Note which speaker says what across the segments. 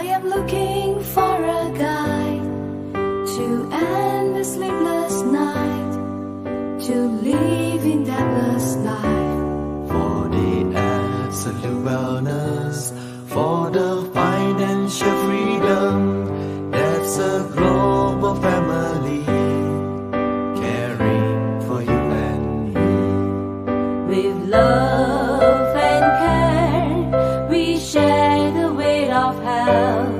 Speaker 1: am looking for a guide to end the sleepless night, to live in deathless life.
Speaker 2: For the absolute wellness, for the financial freedom, that's a global family caring for you and me.
Speaker 1: With love and care, we share the weight of health.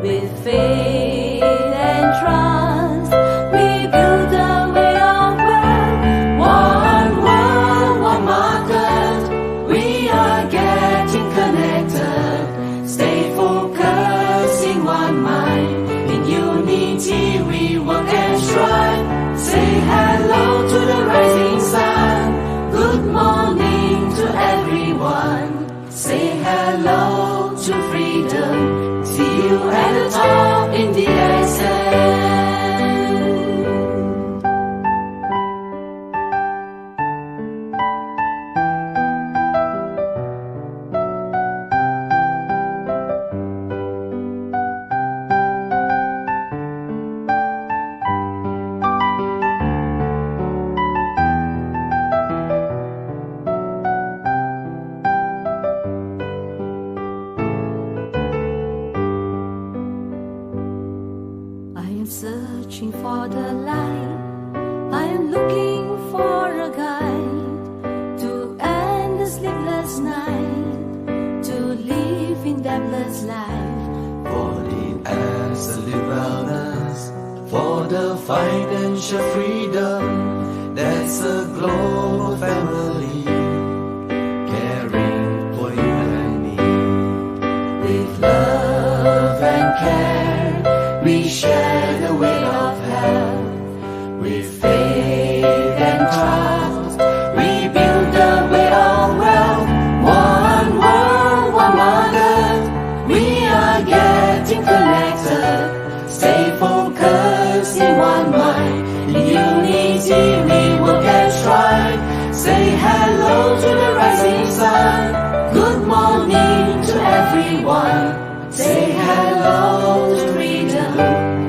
Speaker 1: With faith and trust, we build a way of wealth. One world, one market, we are getting connected. Stay focused in one mind. In unity we work and strive. Say hello to the rising sun. Good morning to everyone. Say hello to freedom. See you at the top in DXN. Searching for the light, I am looking for a guide to end the sleepless night, to live in deathless life.
Speaker 2: For the absolute wellness, for the financial freedom, that's a global family caring for you and me.
Speaker 1: With love and care, we share the weight of health. With faith and trust, we build the way of wealth. One world, one market, we are getting connected. Stay focused in one mind. In unity we work and strive. Say hello to the rising sun. Good morning to everyone. Say hello to freedom.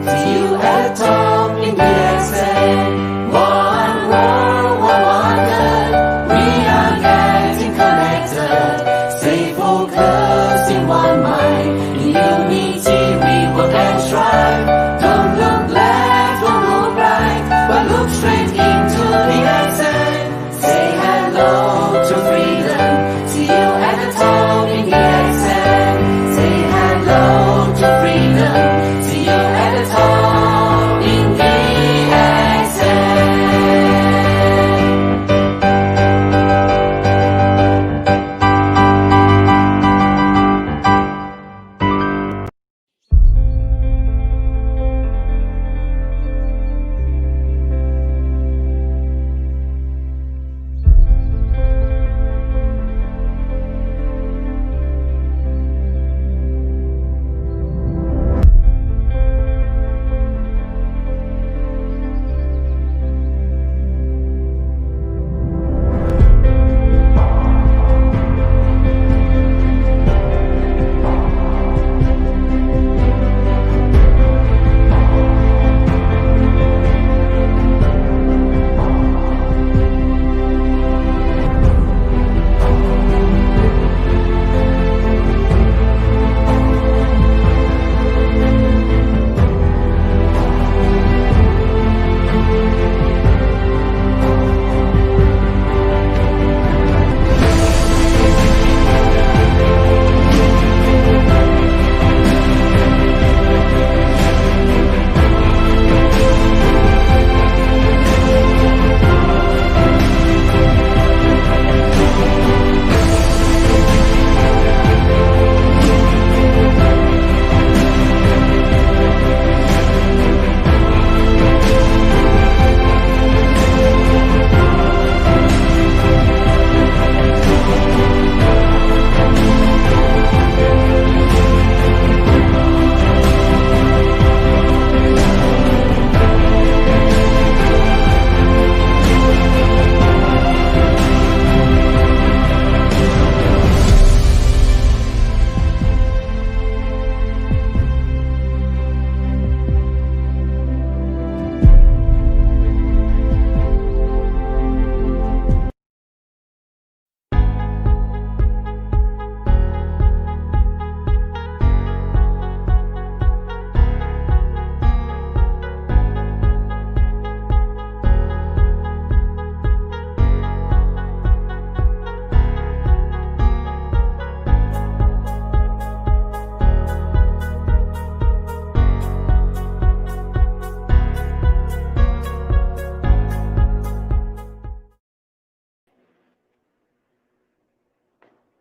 Speaker 1: See you at the top in DXN. One world, one market, we are getting connected. Stay focused in one mind. In unity we work and strive. Don't look left, don't look right, but look straight into DXN. Say hello to freedom. See you at the top in DXN. Say hello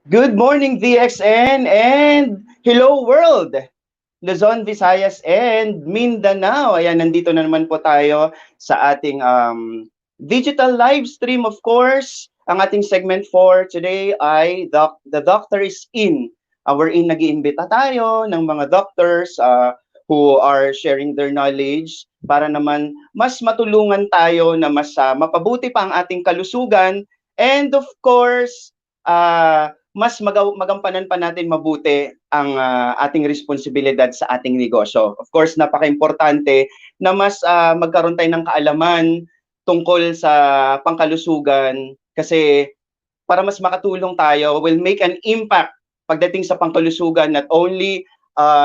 Speaker 3: Good morning, DXN, and hello world! Luzon, Visayas, and Mindanao. Ayan, nandito na naman po tayo sa ating digital live stream, of course. Ang ating segment for today ay The Doctor is In. Wherein nag-iimbita tayo ng mga doctors who are sharing their knowledge para naman mas matulungan tayo na mas mapabuti pa ang ating kalusugan. And of course, mas magampanan pa natin mabuti ang ating responsibilidad sa ating negosyo. Of course, napaka-importante na mas magkaroon tayo ng kaalaman tungkol sa pangkalusugan kasi para mas makatulong tayo will make an impact pagdating sa pangkalusugan not only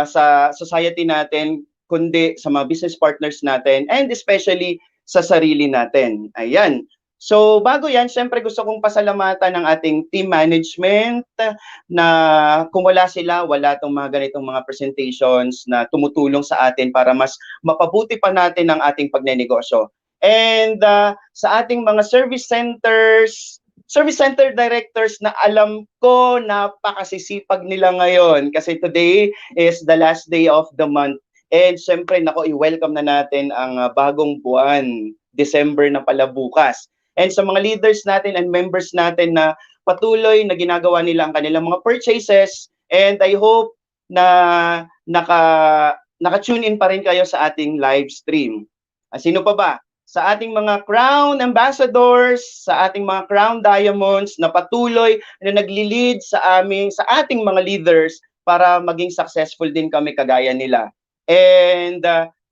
Speaker 3: sa society natin kundi sa mga business partners natin and especially sa sarili natin. Ayan. So bago yan, syempre gusto kong pasalamatan ng ating team management na kung wala sila, wala tong mga ganitong mga presentations na tumutulong sa atin para mas mapabuti pa natin ang ating pagnenegosyo. And sa ating mga service center directors na alam ko napakasisipag nila ngayon kasi today is the last day of the month. And syempre, nako, i-welcome na natin ang bagong buwan, December na pala bukas. And sa mga leaders natin and members natin na patuloy na ginagawa nila ang kanilang mga purchases. And I hope na naka-tune in pa rin kayo sa ating live stream. Sino pa ba? Sa ating mga Crown Ambassadors, sa ating mga Crown Diamonds na patuloy na nagli-lead sa ating mga leaders para maging successful din kami kagaya nila. And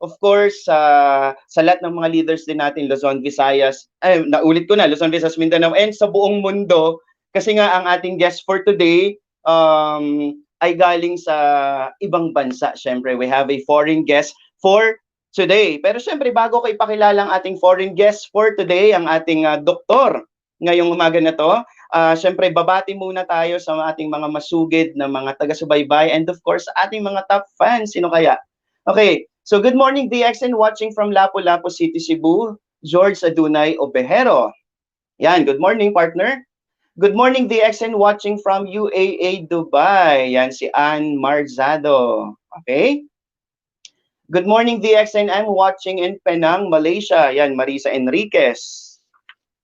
Speaker 3: of course, sa lahat ng mga leaders din natin, Luzon, Visayas, naulit ko na, Luzon, Visayas, Mindanao, and sa buong mundo, kasi nga ang ating guest for today ay galing sa ibang bansa. Siyempre, we have a foreign guest for today. Pero siyempre, bago ko ipakilala ang ating foreign guest for today, ang ating doktor ngayong umaga na to, siyempre, babati muna tayo sa ating mga masugid na mga taga-subaybay and of course, ating mga top fans. Sino kaya? Okay, so good morning DXN watching from Lapu-Lapu City, Cebu, George Adunay Obejero. Yan, good morning partner. Good morning DXN watching from UAE Dubai. Yan si Ann Marzado. Okay? Good morning DXN, I'm watching in Penang, Malaysia. Yan, Marisa Enriquez.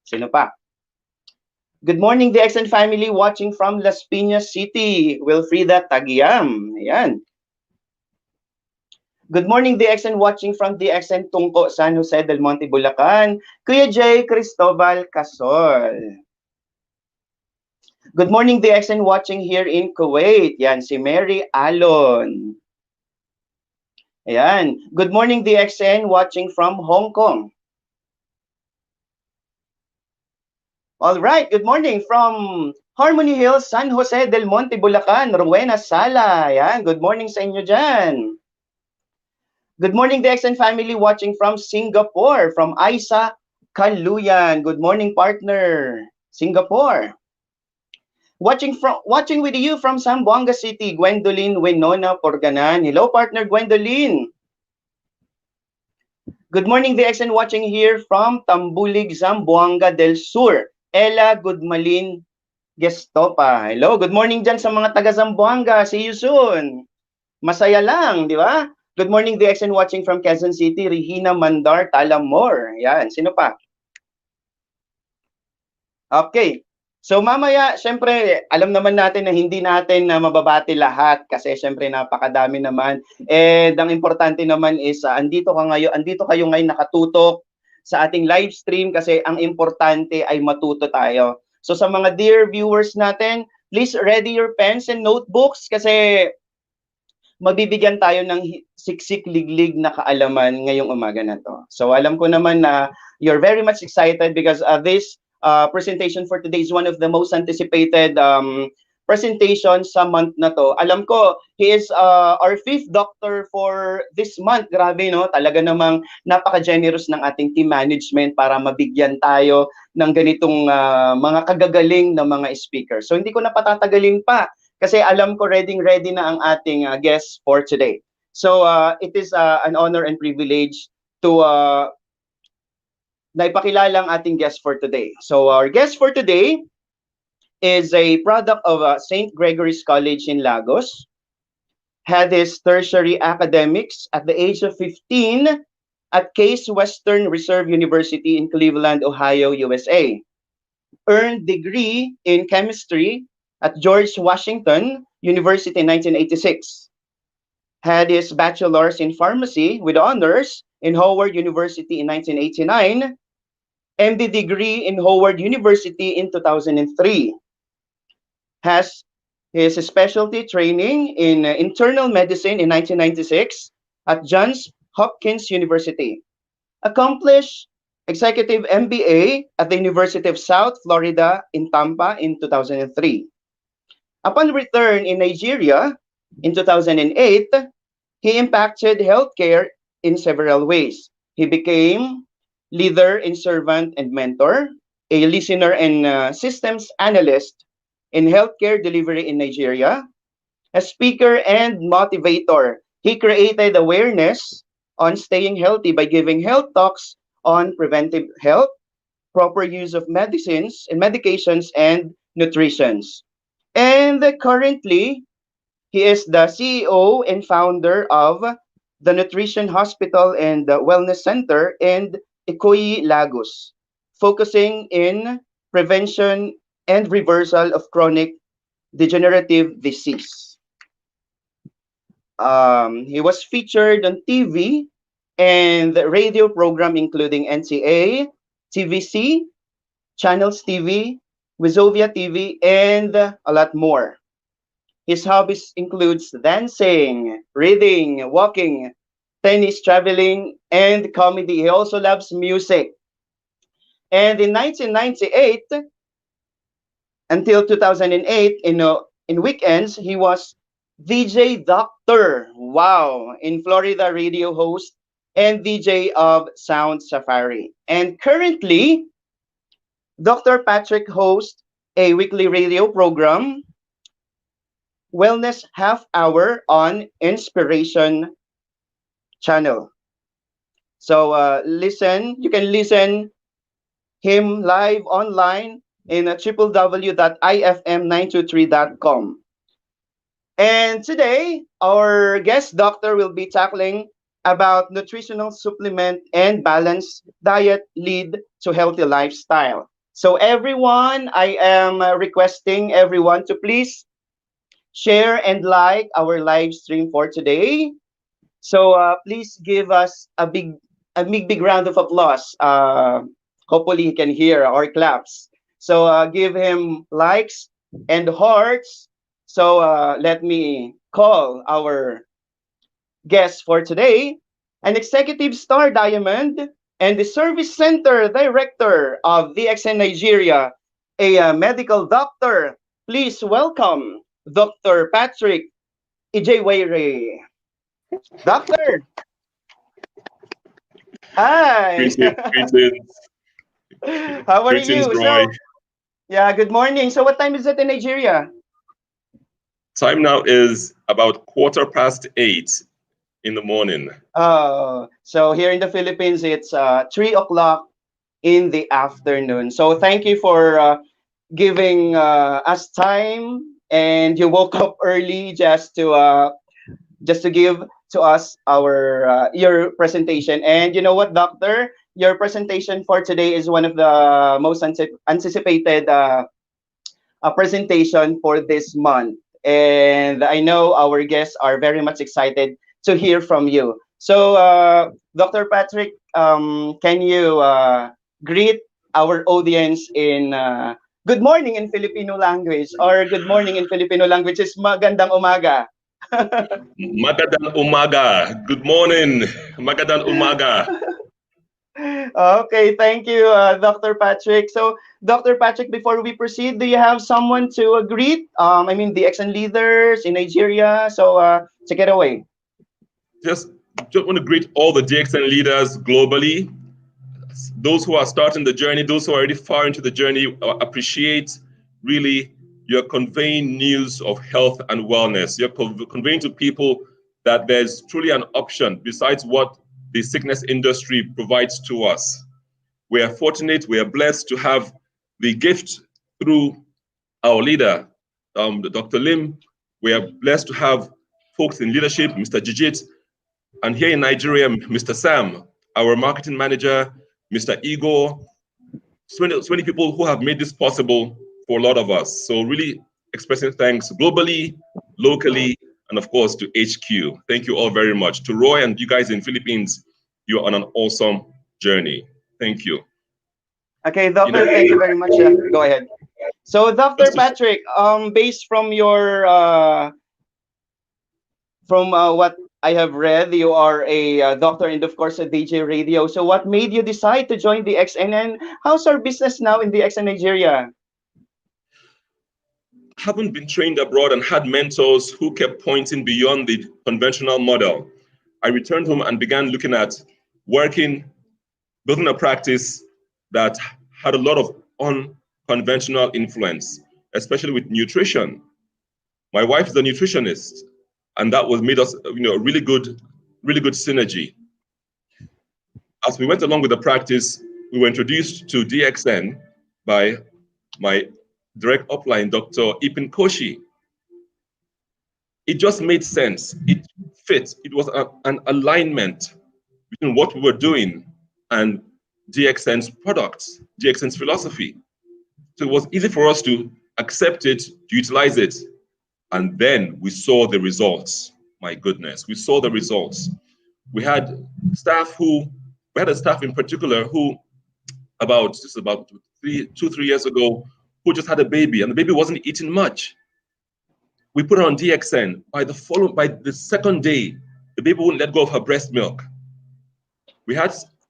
Speaker 3: Sino pa? Good morning DXN family watching from Las Piñas City, Wilfrida Tagiam. Yan. Good morning, DXN watching from DXN Tungko, San Jose del Monte, Bulacan. Kuya J. Cristobal Casol. Good morning, DXN watching here in Kuwait. Yan, si Mary Alon. Ayan. Good morning, DXN watching from Hong Kong. All right, good morning from Harmony Hills, San Jose del Monte, Bulacan. Rowena Sala. Ayan, good morning sa inyo dyan. Good morning, DXN family watching from Singapore, from Isa Kaluyan. Good morning, partner. Singapore. Watching with you from Zamboanga City, Gwendolyn Winona Porganan. Hello, partner Gwendolyn. Good morning, DXN watching here from Tambulig, Zamboanga del Sur. Ella Goodmalin Gestopa. Hello, good morning dyan sa mga taga Zamboanga. See you soon. Masaya lang, di ba? Good morning, DXN watching from Quezon City, Regina Mandar Talamor. Yan, sino pa? Okay. So mamaya, syempre, alam naman natin na hindi natin na mababati lahat kasi syempre napakadami naman. And ang importante naman is andito kayo ngayon nakatutok sa ating live stream kasi ang importante ay matuto tayo. So sa mga dear viewers natin, please ready your pens and notebooks kasi mabibigyan tayo ng siksik-liglig na kaalaman ngayong umaga na to. So alam ko naman na you're very much excited because this presentation for today is one of the most anticipated presentation sa month na to. Alam ko, he is our 5th doctor for this month. Grabe, no? Talaga namang napaka-generous ng ating team management para mabigyan tayo ng ganitong mga kagagaling na mga speakers. So hindi ko na patatagalin pa kasi alam ko ready na ang ating guest for today. So it is an honor and privilege to na ipakilala ang ating guest for today. So our guest for today is a product of St. Gregory's College in Lagos. Had his tertiary academics at the age of 15 at Case Western Reserve University in Cleveland, Ohio, USA. Earned degree in chemistry at George Washington University in 1986. Had his bachelor's in pharmacy with honors in Howard University in 1989. MD degree in Howard University in 2003. Has his specialty training in internal medicine in 1996 at Johns Hopkins University. Accomplished executive MBA at the University of South Florida in Tampa in 2003. Upon return in Nigeria in 2008, he impacted healthcare in several ways. He became leader and servant and mentor, a listener and systems analyst in healthcare delivery in Nigeria, a speaker and motivator. He created awareness on staying healthy by giving health talks on preventive health, proper use of medicines and medications, and nutritions. And currently, he is the CEO and founder of the Nutrition Hospital and Wellness Center in Ikoyi, Lagos, focusing in prevention and reversal of chronic degenerative disease. He was featured on TV and radio program including NCA, TVC, Channels TV, Wizovia TV, and a lot more. His hobbies includes dancing, reading, walking, tennis, traveling, and comedy. He also loves music. And in 1998 until 2008, in weekends, he was DJ Doctor. Wow, in Florida radio host and DJ of Sound Safari. And currently, Dr. Patrick hosts a weekly radio program, Wellness Half Hour on Inspiration Channel. So you can listen him live online in www.ifm923.com. And today, our guest doctor will be tackling about nutritional supplement and balanced diet lead to healthy lifestyle. So everyone, I am requesting everyone to please share and like our live stream for today. So please give us a big round of applause. Hopefully he can hear our claps. So give him likes and hearts. So let me call our guest for today, an executive star diamond and the service center director of DXN Nigeria, a medical doctor. Please welcome Dr. Patrick IJEWERE. Doctor, hi.
Speaker 4: Greetings,
Speaker 3: How are
Speaker 4: greetings,
Speaker 3: you?
Speaker 4: Roy.
Speaker 3: Yeah, good morning. So what time is it in Nigeria?
Speaker 4: Time now is about 8:15 in the morning.
Speaker 3: So here in the Philippines, it's 3 o'clock in the afternoon. So thank you for giving us time, and you woke up early just to give to us your presentation. And you know what, doctor, your presentation for today is one of the most anticipated presentation for this month, and I know our guests are very much excited to hear from you. So Dr. Patrick, can you greet our audience in good morning in Filipino language, or good morning in Filipino language is magandang umaga.
Speaker 4: Magadan umaga. Good morning. Magadan umaga.
Speaker 3: Okay, thank you, Dr. Patrick. So, Dr. Patrick, before we proceed, do you have someone to greet? I mean, the DXN leaders in Nigeria. So, take it away.
Speaker 4: Just want to greet all the DXN leaders globally. Those who are starting the journey, those who are already far into the journey, appreciate really you're conveying news of health and wellness. You're conveying to people that there's truly an option besides what the sickness industry provides to us. We are fortunate, we are blessed to have the gift through our leader, Dr. Lim. We are blessed to have folks in leadership, Mr. Jijit, and here in Nigeria, Mr. Sam, our marketing manager, Mr. Igor, so many people who have made this possible for a lot of us. So really expressing thanks globally, locally, and of course to HQ. Thank you all very much. To Roy and you guys in Philippines, you're on an awesome journey. Thank you.
Speaker 3: Okay, Doctor, thank you very much. Go ahead. So, Dr. Patrick, based from your what I have read, you are a doctor and of course a DJ radio. So, what made you decide to join DXN, and how's our business now in DXN Nigeria?
Speaker 4: Haven't been trained abroad and had mentors who kept pointing beyond the conventional model. I returned home and began looking at working, building a practice that had a lot of unconventional influence, especially with nutrition. My wife is a nutritionist, and that made us, a really good synergy. As we went along with the practice, we were introduced to DXN by my direct upline, Dr. Ipin Koshi. It just made sense. It fit. It was an alignment between what we were doing and DXN's products, DXN's philosophy. So it was easy for us to accept it, to utilize it. And then we saw the results. My goodness, we saw the results. We had a staff in particular who about 2-3 years ago, who just had a baby, and the baby wasn't eating much. We put her on DXN. By the second day, the baby wouldn't let go of her breast milk.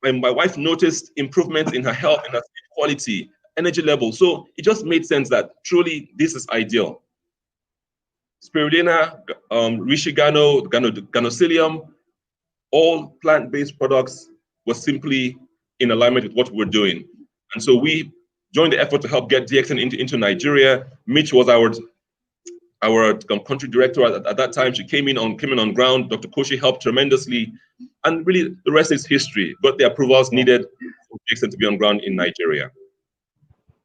Speaker 4: My wife noticed improvements in her health, in her sleep quality, energy level. So it just made sense that truly this is ideal. Spirulina, Rishigano, Ganocilium, all plant-based products were simply in alignment with what we're doing. And so we joined the effort to help get DXN into Nigeria. Mitch was our country director at that time. She came in on ground. Dr. Koshi helped tremendously. And really, the rest is history. Got the approvals needed for DXN to be on ground in Nigeria.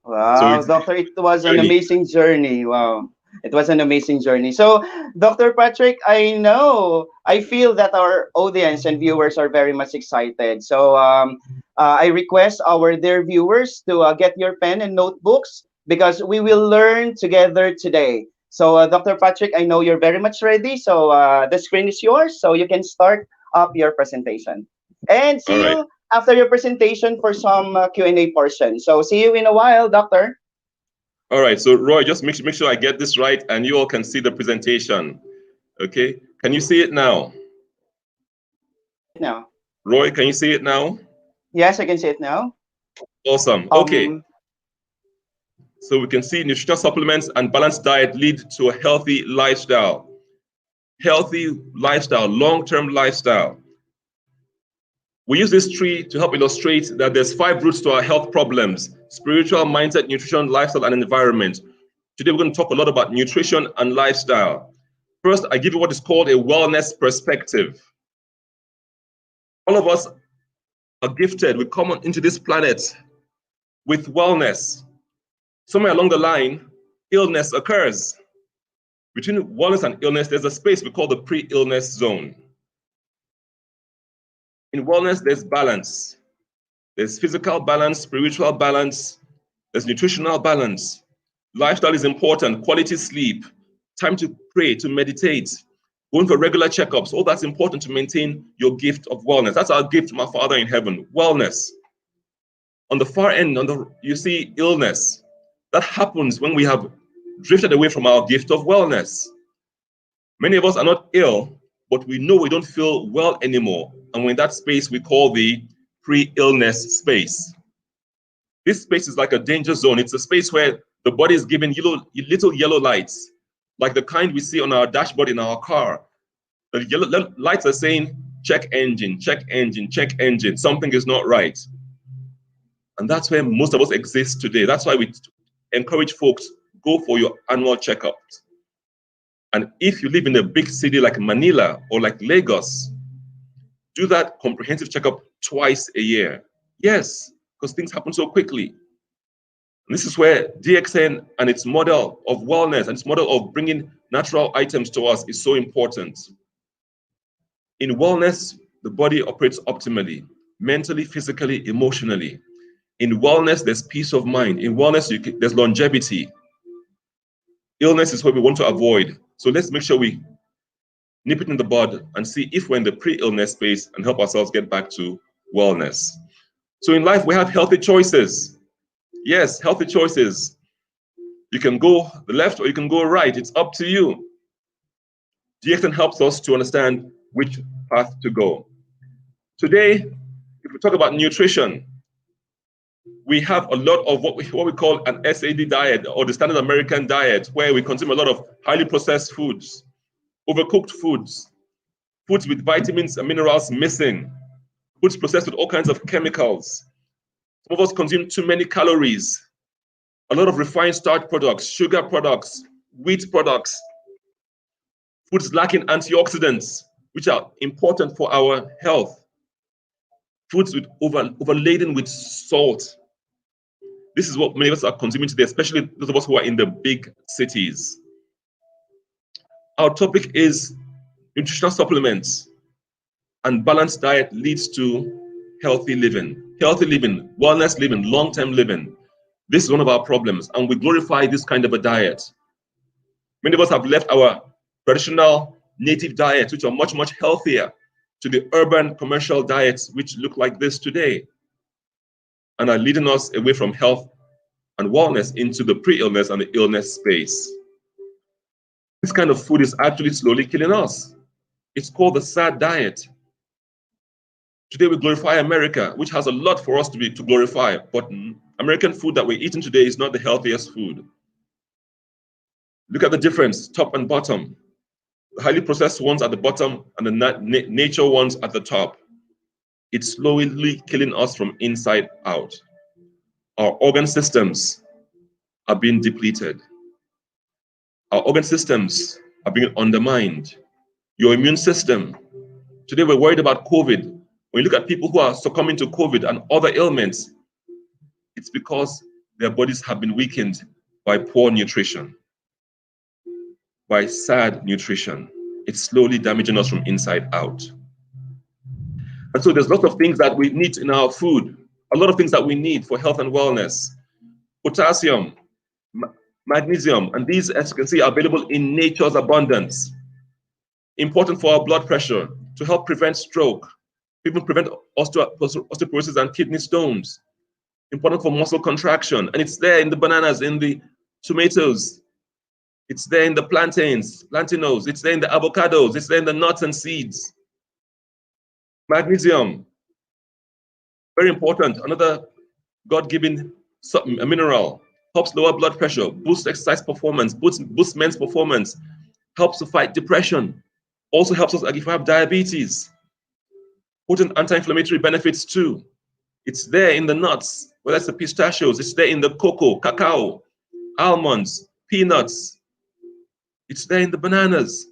Speaker 3: Wow, so Doctor, it was an amazing journey. Wow. It was an amazing journey. So, Dr. Patrick, I feel that our audience and viewers are very much excited. So, I request our dear viewers to get your pen and notebooks because we will learn together today. So, Dr. Patrick, I know you're very much ready. So, the screen is yours. So, you can start up your presentation. And see you after your presentation for some Q&A portion. So, see you in a while, Doctor.
Speaker 4: All right, so Roy, just make sure I get this right and you all can see the presentation. Okay, can you see it now?
Speaker 3: Now.
Speaker 4: Roy, can you see it now?
Speaker 3: Yes, I can see it now.
Speaker 4: Awesome, okay. So we can see nutritional supplements and balanced diet lead to a healthy lifestyle. Healthy lifestyle, long-term lifestyle. We use this tree to help illustrate that there's 5 roots to our health problems: spiritual, mindset, nutrition, lifestyle, and environment. Today, we're going to talk a lot about nutrition and lifestyle. First, I give you what is called a wellness perspective. All of us are gifted. We come into this planet with wellness. Somewhere along the line, illness occurs. Between wellness and illness, there's a space we call the pre-illness zone. In wellness, there's balance. There's physical balance, spiritual balance, there's nutritional balance. Lifestyle is important, quality sleep, time to pray, to meditate, going for regular checkups. All that's important to maintain your gift of wellness. That's our gift from our Father in heaven, wellness. On the far end, you see illness. That happens when we have drifted away from our gift of wellness. Many of us are not ill, but we know we don't feel well anymore. And we're in that space we call the pre-illness space. This space is like a danger zone. It's a space where the body is given little yellow lights, like the kind we see on our dashboard in our car. The yellow lights are saying, check engine, check engine, check engine. Something is not right. And that's where most of us exist today. That's why we encourage folks, go for your annual checkups. And if you live in a big city like Manila or like Lagos, do that comprehensive checkup twice a year. Yes, because things happen so quickly. And this is where DXN and its model of wellness and its model of bringing natural items to us is so important. In wellness, the body operates optimally, mentally, physically, emotionally. In wellness, there's peace of mind. In wellness, there's longevity. Illness is what we want to avoid. So let's make sure we nip it in the bud and see if we're in the pre-illness space and help ourselves get back to wellness. So in life, we have healthy choices. Yes, healthy choices. You can go the left or you can go right. It's up to you. DXN helps us to understand which path to go. Today, if we talk about nutrition, we have a lot of what we call an SAD diet, or the standard American diet, where we consume a lot of highly processed foods, overcooked foods, foods with vitamins and minerals missing, foods processed with all kinds of chemicals. Some of us consume too many calories, a lot of refined starch products, sugar products, wheat products, foods lacking antioxidants, which are important for our health, foods with overladen with salt. This is what many of us are consuming today, especially those of us who are in the big cities. Our topic is nutritional supplements and balanced diet leads to healthy living, wellness living, long-term living. This is one of our problems, and we glorify this kind of a diet. Many of us have left our traditional native diets, which are much, much healthier, to the urban commercial diets, which look like this today, and are leading us away from health and wellness into the pre-illness and the illness space. This kind of food is actually slowly killing us. It's called the SAD diet. Today we glorify America, which has a lot for us to glorify, but American food that we're eating today is not the healthiest food. Look at the difference, top and bottom. The highly processed ones at the bottom and the nature ones at the top. It's slowly killing us from inside out. Our organ systems are being depleted. Our organ systems are being undermined. Your immune system. Today we're worried about COVID. When you look at people who are succumbing to COVID and other ailments, it's because their bodies have been weakened by poor nutrition, by sad nutrition. It's slowly damaging us from inside out. And so there's lots of things that we need in our food, a lot of things that we need for health and wellness. Potassium, magnesium, and these, as you can see, are available in nature's abundance. Important for our blood pressure, to help prevent stroke, even prevent osteoporosis and kidney stones. Important for muscle contraction, and it's there in the bananas, in the tomatoes, it's there in the plantains, plantains, it's there in the avocados, it's there in the nuts and seeds. Magnesium, very important, another God-given mineral, helps lower blood pressure, boosts exercise performance, boosts men's performance, helps to fight depression, also helps us if we have diabetes. Potent anti-inflammatory benefits too. It's there in the nuts, whether it's the pistachios, it's there in the cocoa, cacao, almonds, peanuts. It's there in the bananas.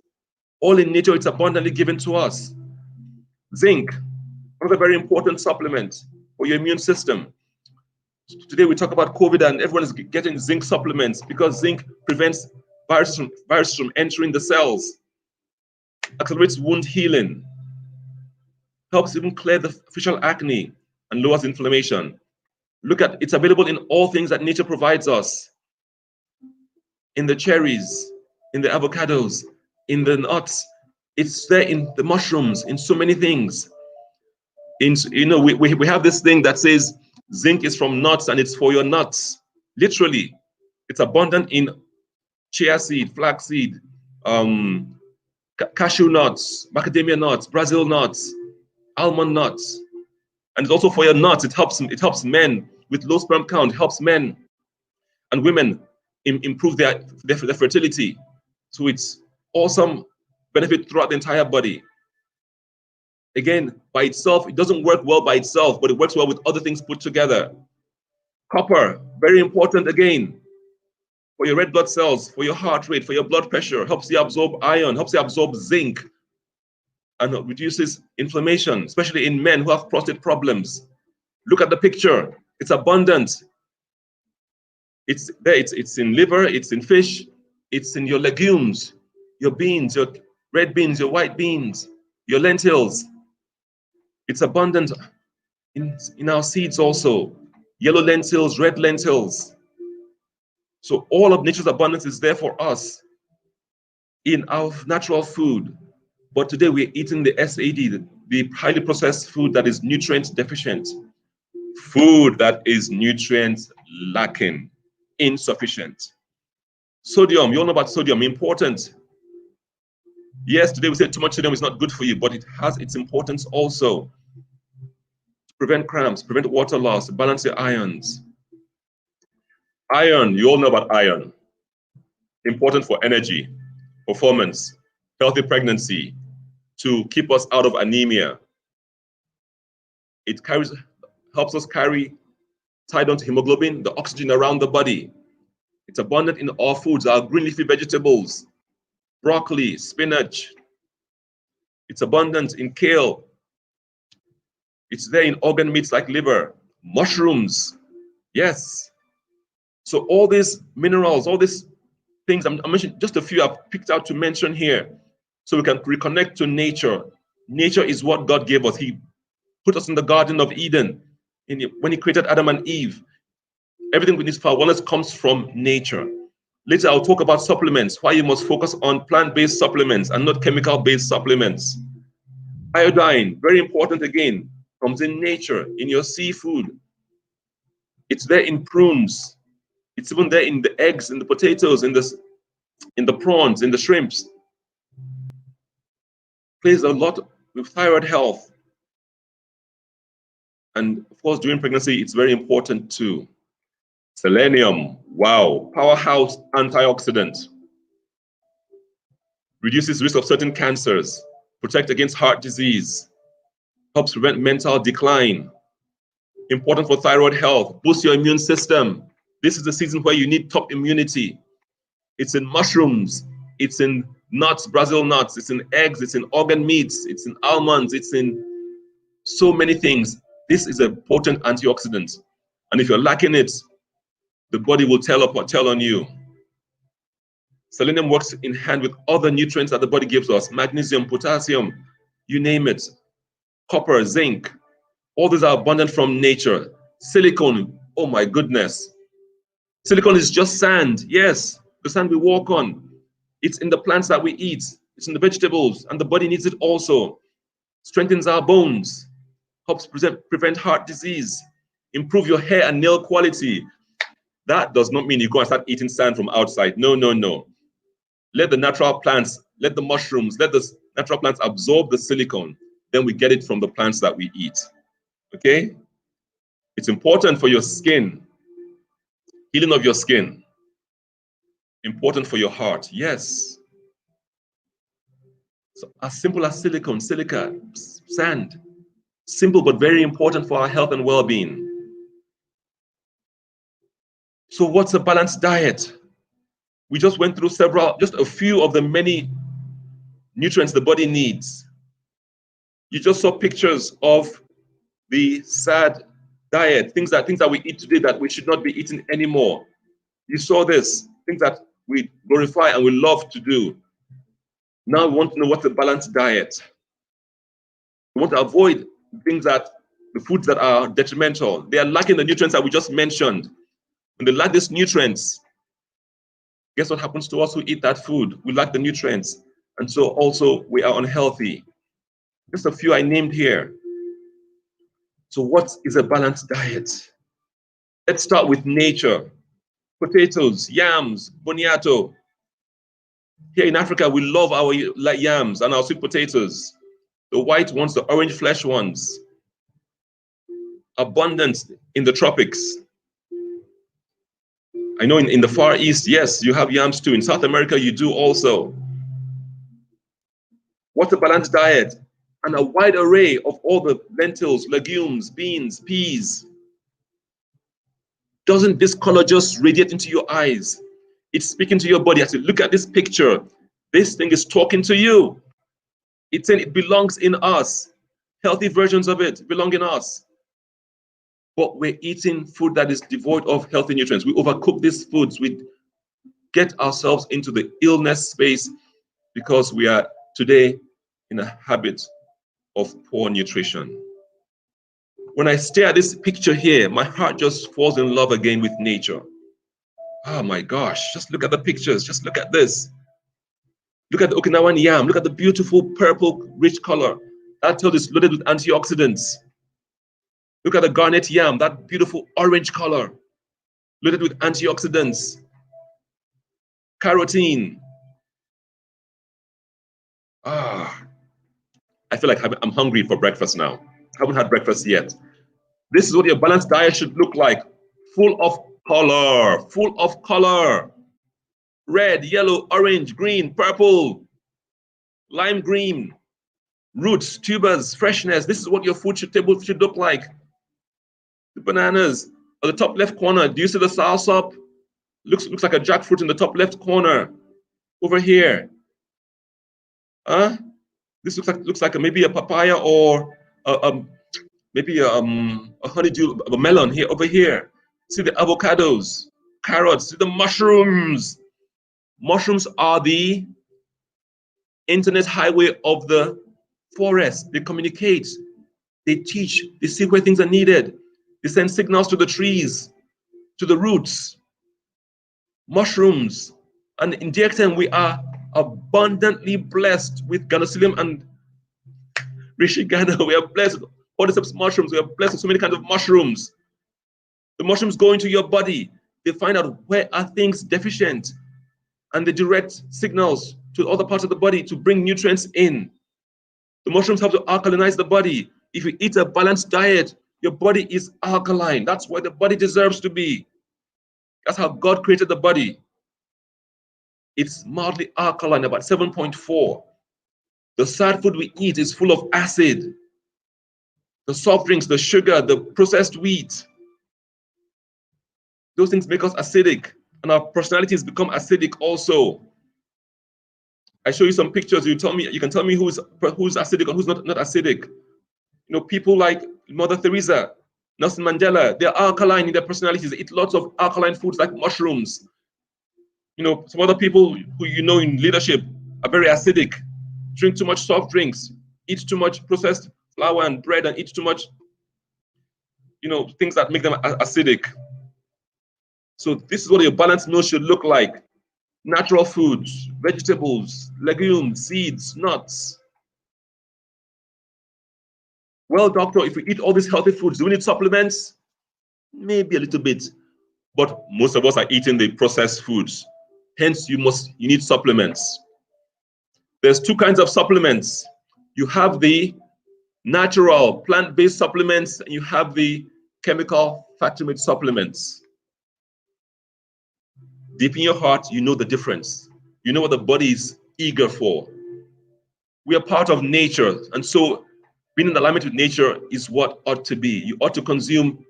Speaker 4: All in nature, it's abundantly given to us. Zinc, another very important supplement for your immune system. Today we talk about COVID and everyone is getting zinc supplements because zinc prevents viruses from entering the cells, accelerates wound healing, helps even clear the facial acne and lowers inflammation. Look at, it's available in all things that nature provides us. In the cherries, in the avocados, in the nuts, it's there in the mushrooms, in so many things. We have this thing that says zinc is from nuts and it's for your nuts. Literally, it's abundant in chia seed, flax seed, cashew nuts, macadamia nuts, Brazil nuts, almond nuts. And it's also for your nuts. It helps men with low sperm count, helps men and women improve their fertility. So it's awesome benefit throughout the entire body. Again, by itself, it doesn't work well by itself, but it works well with other things put together. Copper, very important again, for your red blood cells, for your heart rate, for your blood pressure, helps you absorb iron, helps you absorb zinc, and reduces inflammation, especially in men who have prostate problems. Look at the picture, it's abundant. It's there, it's in liver, it's in fish, it's in your legumes, your beans, your red beans, your white beans, your lentils. It's abundant in our seeds also. Yellow lentils, red lentils. So all of nature's abundance is there for us in our natural food. But today we're eating the SAD, the highly processed food that is nutrient deficient, food that is nutrient lacking, insufficient. Sodium, you all know about sodium, important. Yes, today we said too much sodium is not good for you, but it has its importance also. To prevent cramps, prevent water loss, balance your ions. Iron, you all know about iron. Important for energy, performance, healthy pregnancy, to keep us out of anemia. It helps us carry, tied onto hemoglobin, the oxygen around the body. It's abundant in all foods, our green leafy vegetables, broccoli, spinach. It's abundant in kale. It's there in organ meats like liver, mushrooms. Yes. So all these minerals, all these things, I'm mentioning just a few I've picked out to mention here, so we can reconnect to nature. Nature is what God gave us. He put us in the Garden of Eden when He created Adam and Eve. Everything we need for our wellness comes from nature. Later, I'll talk about supplements, why you must focus on plant-based supplements and not chemical-based supplements. Iodine, very important again, comes in nature, in your seafood. It's there in prunes. It's even there in the eggs, in the potatoes, in the prawns, in the shrimps. Plays a lot with thyroid health. And of course, during pregnancy, it's very important too. Selenium, wow, powerhouse antioxidant. Reduces risk of certain cancers, protect against heart disease, helps prevent mental decline. Important for thyroid health, boost your immune system. This is the season where you need top immunity. It's in mushrooms, it's in nuts, Brazil nuts, it's in eggs, it's in organ meats, it's in almonds, it's in so many things. This is a potent antioxidant. And if you're lacking it, the body will tell on you. Selenium works in hand with other nutrients that the body gives us, magnesium, potassium, you name it, copper, zinc. All these are abundant from nature. Silicone, oh my goodness. Silicone is just sand, yes, the sand we walk on. It's in the plants that we eat, it's in the vegetables, and the body needs it also. Strengthens our bones, helps prevent heart disease, improve your hair and nail quality. That does not mean you go and start eating sand from outside. No, no, no. Let the natural plants, let the mushrooms, let the natural plants absorb the silicone. Then we get it from the plants that we eat. Okay? It's important for your skin, healing of your skin. Important for your heart, yes. So as simple as silicone, silica, sand. Simple but very important for our health and well-being. So what's a balanced diet? We just went through just a few of the many nutrients the body needs. You just saw pictures of the SAD diet, things that we eat today that we should not be eating anymore. You saw this, things that we glorify and we love to do. Now we want to know what's a balanced diet. We want to avoid the foods that are detrimental. They are lacking the nutrients that we just mentioned. When they lack these nutrients, guess what happens to us who eat that food? We lack the nutrients. And so also we are unhealthy. Just a few I named here. So what is a balanced diet? Let's start with nature. Potatoes, yams, boniato. Here in Africa, we love our yams and our sweet potatoes. The white ones, the orange flesh ones. Abundant in the tropics. I know in the Far East, yes, you have yams too. In South America, you do also. What's a balanced diet? And a wide array of all the lentils, legumes, beans, peas. Doesn't this color just radiate into your eyes? It's speaking to your body. As you look at this picture, this thing is talking to you. It's saying it belongs in us. Healthy versions of it belong in us. but we're eating food that is devoid of healthy nutrients. We overcook these foods. We get ourselves into the illness space because we are today in a habit of poor nutrition. When I stare at this picture here, my heart just falls in love again with nature. Oh my gosh, just look at the pictures. Just look at this. Look at the Okinawan yam. Look at the beautiful purple, rich color. That tells it's loaded with antioxidants. Look at the garnet yam, that beautiful orange color, loaded with antioxidants, carotene. I feel like I'm hungry for breakfast now. I haven't had breakfast yet. This is what your balanced diet should look like. Full of color, full of color. Red, yellow, orange, green, purple, lime green, roots, tubers, freshness. This is what your food table should look like. The bananas. At the top left corner, do you see the soursop? Looks like a jackfruit in the top left corner. Over here. This looks like maybe a papaya or maybe a honeydew, a melon here over here. See the avocados, carrots, see the mushrooms. Mushrooms are the internet highway of the forest. They communicate, they teach, they see where things are needed. They send signals to the trees, to the roots. Mushrooms. And in DXN, we are abundantly blessed with Ganosylium and Rishigano. We are blessed with cordyceps mushrooms. We are blessed with so many kinds of mushrooms. The mushrooms go into your body. They find out where are things deficient, and they direct signals to other parts of the body to bring nutrients in. The mushrooms help to alkalinize the body. If you eat a balanced diet, your body is alkaline. That's where the body deserves to be. That's how God created the body. It's mildly alkaline, about 7.4. The sad food we eat is full of acid. The soft drinks, the sugar, the processed wheat. Those things make us acidic, and our personalities become acidic also. I show you some pictures. You can tell me who's acidic and who's not acidic. You know, people like Mother Teresa, Nelson Mandela, they're alkaline in their personalities. They eat lots of alkaline foods like mushrooms. You know, some other people who you know in leadership are very acidic, drink too much soft drinks, eat too much processed flour and bread, and eat too much, you know, things that make them acidic. So this is what your balanced meal should look like. Natural foods, vegetables, legumes, seeds, nuts. Well, doctor, if we eat all these healthy foods, do we need supplements? Maybe a little bit, but most of us are eating the processed foods. Hence, you need supplements. There's two kinds of supplements. You have the natural plant-based supplements, and you have the chemical factory-made supplements. Deep in your heart, you know the difference. You know what the body is eager for. We are part of nature, and so being in alignment with nature is what ought to be. You ought to consume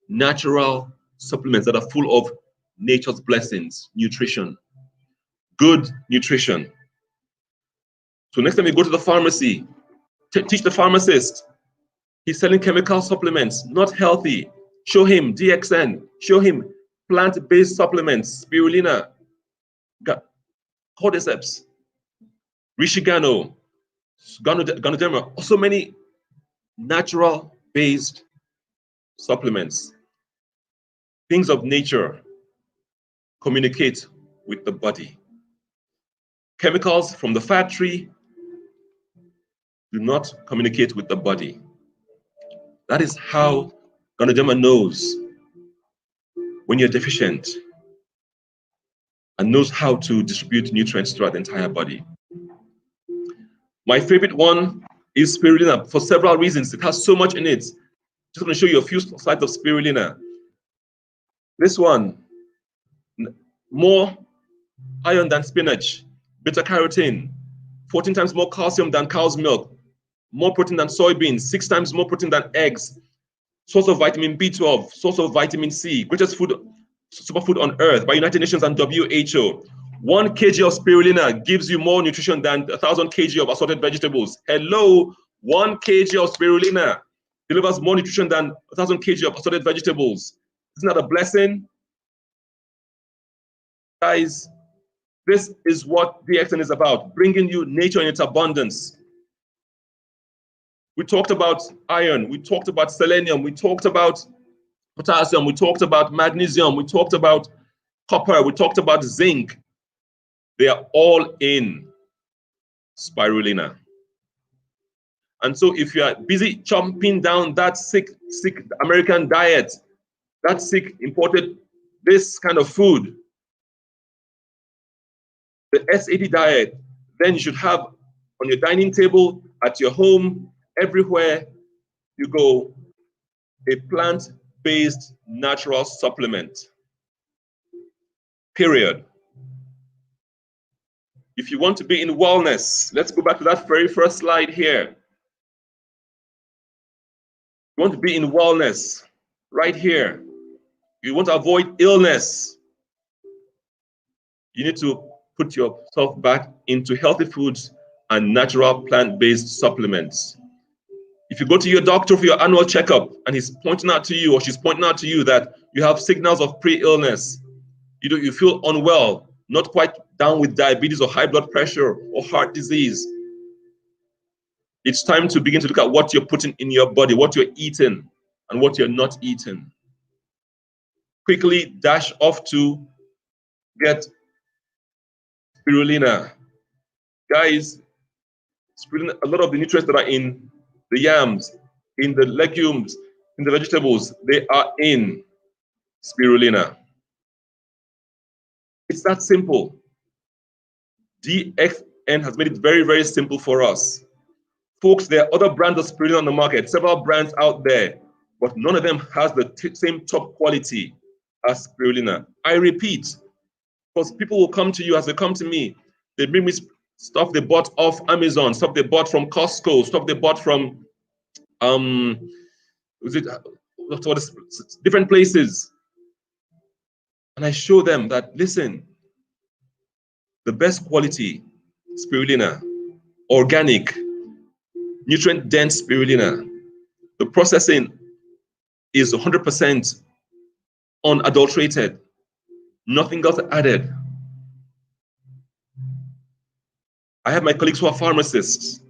Speaker 4: natural supplements that are full of nature's blessings, nutrition, good nutrition. So next time you go to the pharmacy, teach the pharmacist. He's selling chemical supplements, not healthy. Show him DXN. Show him plant-based supplements, spirulina, cordyceps, Rishigano, Ganoderma, so many natural-based supplements. Things of nature communicate with the body. Chemicals from the factory do not communicate with the body. That is how Ganoderma knows when you're deficient and knows how to distribute nutrients throughout the entire body. My favorite one is spirulina for several reasons. It has so much in it. Just going to show you a few slides of spirulina. This one, more iron than spinach, beta carotene, 14 times more calcium than cow's milk, more protein than soybeans, 6 times more protein than eggs, source of vitamin B12, source of vitamin C, greatest superfood on earth by United Nations and WHO. 1 kg of spirulina gives you more nutrition than 1,000 kg of assorted vegetables. Hello, 1 kg of spirulina delivers more nutrition than 1,000 kg of assorted vegetables. Isn't that a blessing? Guys, this is what DXN is about, bringing you nature in its abundance. We talked about iron, we talked about selenium, we talked about potassium, we talked about magnesium, we talked about copper, we talked about zinc. They are all in spirulina. And so if you are busy chomping down that sick American diet, that sick imported this kind of food, the SAD diet, then you should have on your dining table, at your home, everywhere you go, a plant-based natural supplement. Period. If you want to be in wellness, let's go back to that very first slide here. You want to be in wellness, right here. You want to avoid illness. You need to put yourself back into healthy foods and natural plant-based supplements. If you go to your doctor for your annual checkup and he's pointing out to you or she's pointing out to you that you have signals of pre-illness, you feel unwell, not quite down with diabetes or high blood pressure or heart disease, it's time to begin to look at what you're putting in your body, what you're eating and what you're not eating. Quickly dash off to get spirulina. Guys, spirulina, a lot of the nutrients that are in the yams, in the legumes, in the vegetables, they are in spirulina. It's that simple. DXN has made it very, very simple for us. Folks, there are other brands of spirulina on the market, several brands out there, but none of them has the same top quality as spirulina. I repeat, because people will come to you as they come to me. They bring me stuff they bought off Amazon, stuff they bought from Costco, stuff they bought from different places. And I show them that, listen, the best quality spirulina, organic, nutrient-dense spirulina, the processing is 100% unadulterated, nothing else added. I have my colleagues who are pharmacists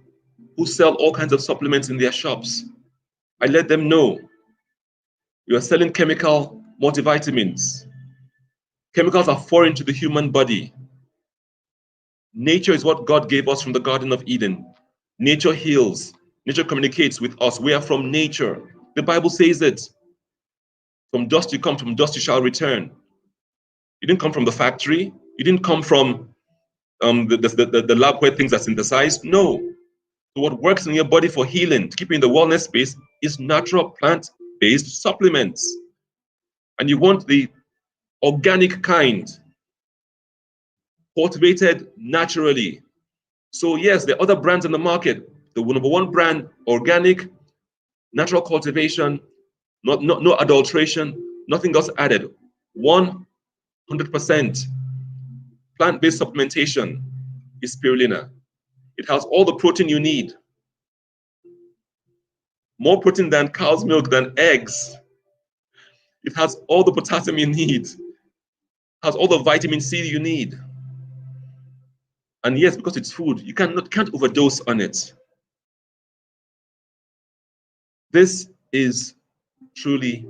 Speaker 4: who sell all kinds of supplements in their shops. I let them know you are selling chemical multivitamins. Chemicals are foreign to the human body. Nature is what God gave us from the Garden of Eden. Nature heals. Nature communicates with us. We are from nature. The Bible says it. From dust you come, from dust you shall return. You didn't come from the factory. You didn't come from the lab where things are synthesized. No. So what works in your body for healing, to keep you in the wellness space, is natural plant-based supplements. And you want the organic kind, cultivated naturally. So yes, there are other brands in the market. The number one brand, organic, natural cultivation, no adulteration, nothing else added. 100% plant-based supplementation is spirulina. It has all the protein you need. More protein than cow's milk, than eggs. It has all the potassium you need. It has all the vitamin C you need. And yes, because it's food, you can't overdose on it. This is truly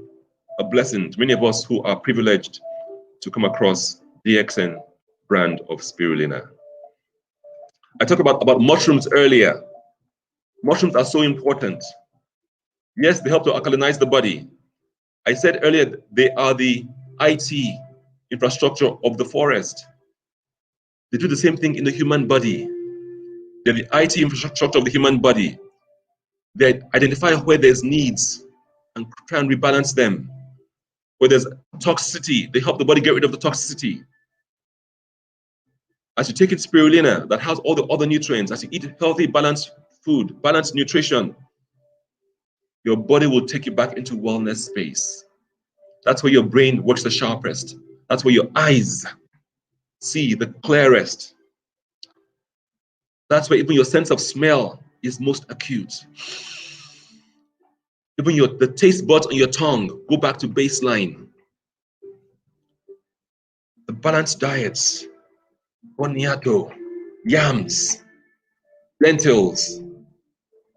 Speaker 4: a blessing to many of us who are privileged to come across DXN brand of spirulina. I talked about mushrooms earlier. Mushrooms are so important. Yes, they help to alkalinize the body. I said earlier, they are the IT infrastructure of the forest. They do the same thing in the human body. They're the IT infrastructure of the human body. They identify where there's needs and try and rebalance them. Where there's toxicity, they help the body get rid of the toxicity. As you take in spirulina that has all the other nutrients, as you eat healthy, balanced food, balanced nutrition, your body will take you back into wellness space. That's where your brain works the sharpest. That's where your eyes see the clearest. That's where even your sense of smell is most acute. Even the taste buds on your tongue go back to baseline. The balanced diets, boniato, yams, lentils,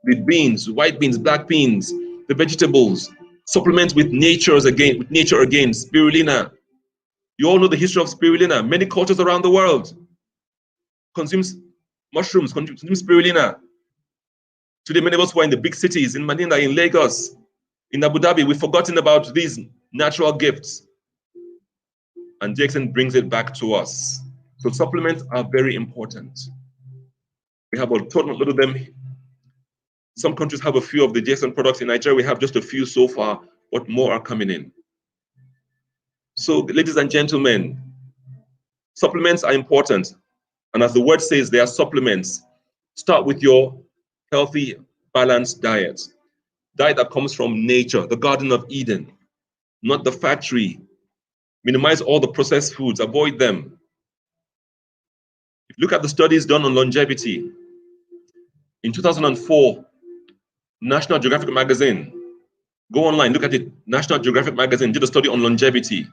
Speaker 4: the beans, white beans, black beans, the vegetables, supplements with nature again, spirulina. You all know the history of spirulina. Many cultures around the world consume mushrooms, consume spirulina. Today, many of us who are in the big cities, in Manila, in Lagos, in Abu Dhabi, we've forgotten about these natural gifts. And DXN brings it back to us. So supplements are very important. We have a total lot of them. Some countries have a few of the DXN products. In Nigeria, we have just a few so far, but more are coming in. So, ladies and gentlemen, supplements are important. And as the word says, they are supplements. Start with your healthy, balanced diet. Diet that comes from nature, the Garden of Eden, not the factory. Minimize all the processed foods, avoid them. If you look at the studies done on longevity, in 2004, National Geographic magazine, go online, look at it, National Geographic magazine did a study on longevity.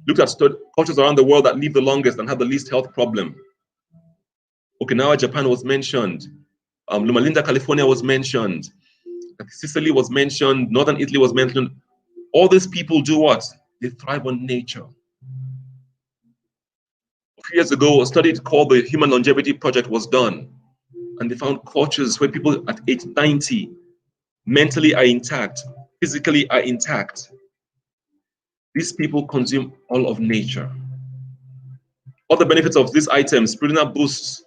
Speaker 4: Looked at cultures around the world that live the longest and have the least health problem. Okinawa, Japan was mentioned. Loma Linda, California was mentioned. Sicily was mentioned. Northern Italy was mentioned. All these people do what? They thrive on nature. A few years ago, a study called the Human Longevity Project was done. And they found cultures where people at age 90 mentally are intact, physically are intact. These people consume all of nature. All the benefits of these items, spirulina boosts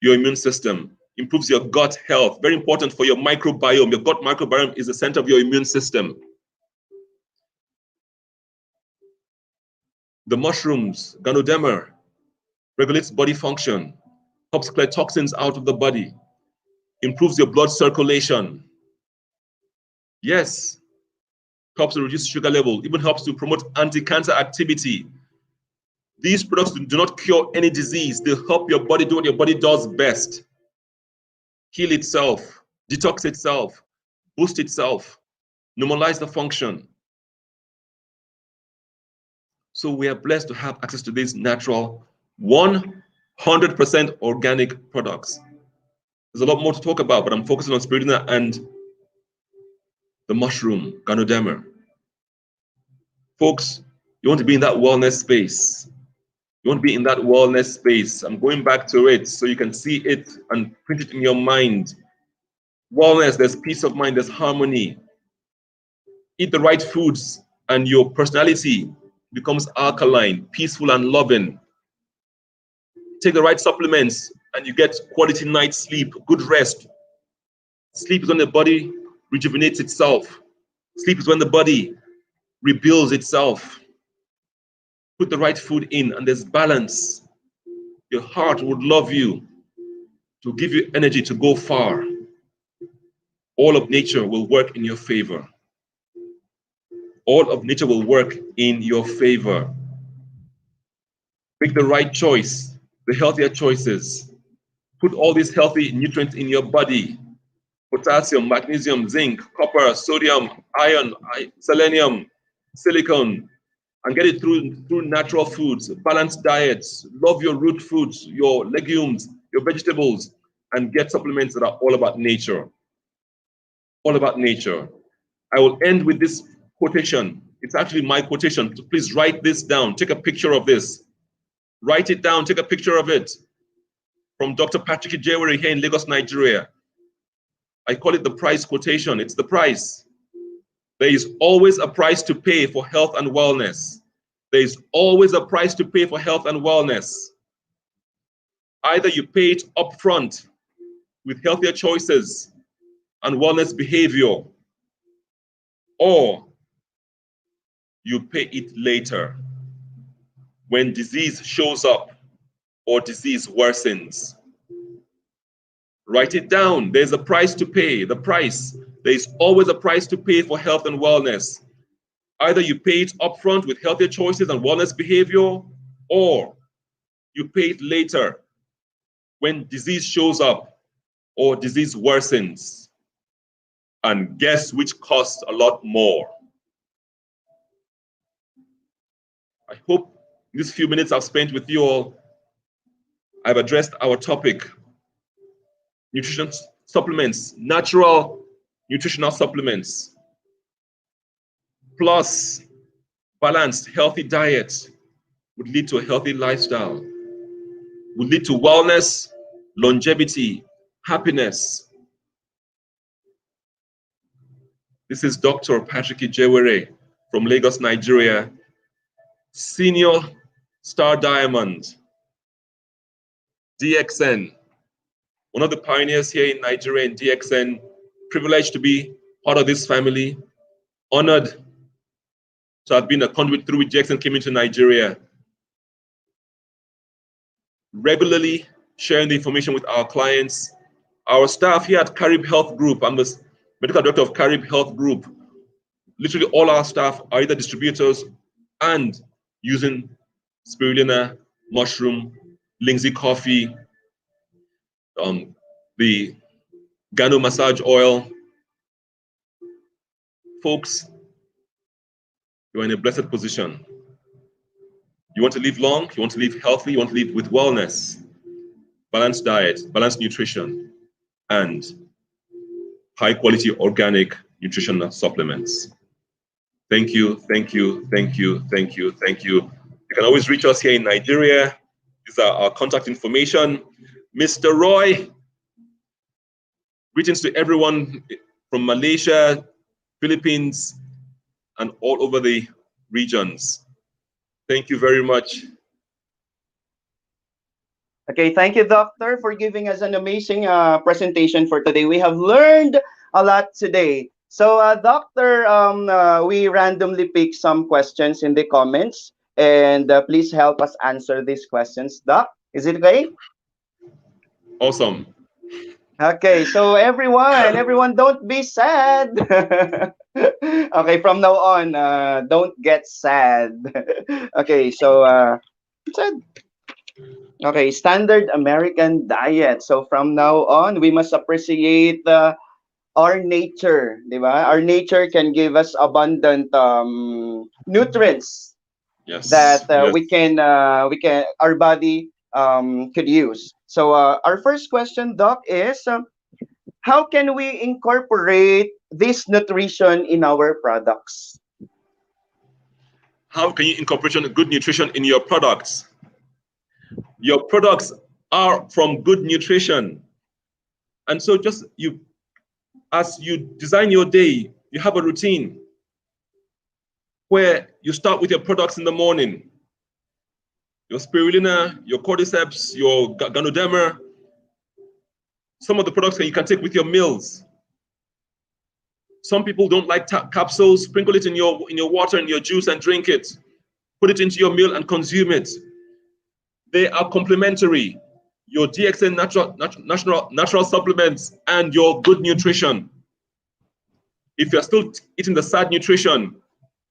Speaker 4: your immune system, improves your gut health, very important for your microbiome. Your gut microbiome is the center of your immune system. The mushrooms, Ganoderma, regulates body function, helps clear toxins out of the body, improves your blood circulation. Yes, helps to reduce sugar level, even helps to promote anti-cancer activity. These products do not cure any disease. They help your body do what your body does best. Heal itself, detox itself, boost itself, normalize the function. So we are blessed to have access to these natural, 100% organic products. There's a lot more to talk about, but I'm focusing on spirulina and the mushroom, Ganoderma. Folks, you want to be in that wellness space. You want to be in that wellness space. I'm going back to it so you can see it and print it in your mind. Wellness, there's peace of mind, there's harmony. Eat the right foods and your personality becomes alkaline, peaceful and loving. Take the right supplements and you get quality night sleep, good rest. Sleep is when the body rejuvenates itself. Sleep is when the body rebuilds itself. Put the right food in and there's balance. Your heart would love you, to give you energy to go far. All of nature will work in your favor. All of nature will work in your favor. Make the right choice, the healthier choices. Put all these healthy nutrients in your body. Potassium, magnesium, zinc, copper, sodium, iron, selenium, silicon, and get it through natural foods, balanced diets. Love your root foods, your legumes, your vegetables, and get supplements that are all about nature. All about nature. I will end with this quotation. It's actually my quotation. So please write this down. Take a picture of this. Write it down. Take a picture of it. From Dr. Patrick IJEWERE here in Lagos, Nigeria. I call it the price quotation. It's the price. There is always a price to pay for health and wellness. There is always a price to pay for health and wellness. Either you pay it upfront with healthier choices and wellness behavior, or you pay it later when disease shows up or disease worsens. Write it down. There's a price to pay. The price. There is always a price to pay for health and wellness. Either you pay it upfront with healthier choices and wellness behavior, or you pay it later when disease shows up or disease worsens. And guess which costs a lot more? I hope these few minutes I've spent with you all, I've addressed our topic, nutrition supplements, natural nutritional supplements, plus balanced, healthy diet would lead to a healthy lifestyle, would lead to wellness, longevity, happiness. This is Dr. Patrick IJEWERE from Lagos, Nigeria, Senior Star Diamond, DXN, one of the pioneers here in Nigeria in DXN, privileged to be part of this family, honored to have been a conduit through which DXN came into Nigeria, regularly sharing the information with our clients. Our staff here at Carib Health Group, I'm the medical director of Carib Health Group. Literally all our staff are either distributors and using spirulina, mushroom, Lindsay coffee, the Gano massage oil. Folks, you're in a blessed position. You want to live long, you want to live healthy, you want to live with wellness, balanced diet, balanced nutrition, and high quality organic nutritional supplements. Thank you, thank you, thank you, thank you, thank you. You can always reach us here in Nigeria. These are our contact information. Mr. Roy, greetings to everyone from Malaysia, Philippines, and all over the regions. Thank you very much.
Speaker 3: Okay, thank you, Doctor, for giving us an amazing presentation for today. We have learned a lot today. So, Doctor, we randomly pick some questions in the comments, and please help us answer these questions. Doc, is it okay?
Speaker 4: Awesome.
Speaker 3: Okay, so everyone, don't be sad. Okay, from now on, don't get sad. Okay, so sad. Okay, standard American diet. So from now on, we must appreciate our nature, di ba? Our nature can give us abundant nutrients
Speaker 4: Yes.
Speaker 3: that
Speaker 4: yes.
Speaker 3: we can our body could use. So our first question, Doc, is how can we incorporate this nutrition in our products?
Speaker 4: How can you incorporate good nutrition in your products? Your products are from good nutrition. And so just as you design your day, you have a routine where you start with your products in the morning. Your spirulina, your cordyceps, your ganoderma. Some of the products that you can take with your meals. Some people don't like capsules. Sprinkle it in your water and your juice and drink it. Put it into your meal and consume it. They are complementary. Your DXN natural supplements and your good nutrition. If you're still eating the sad nutrition,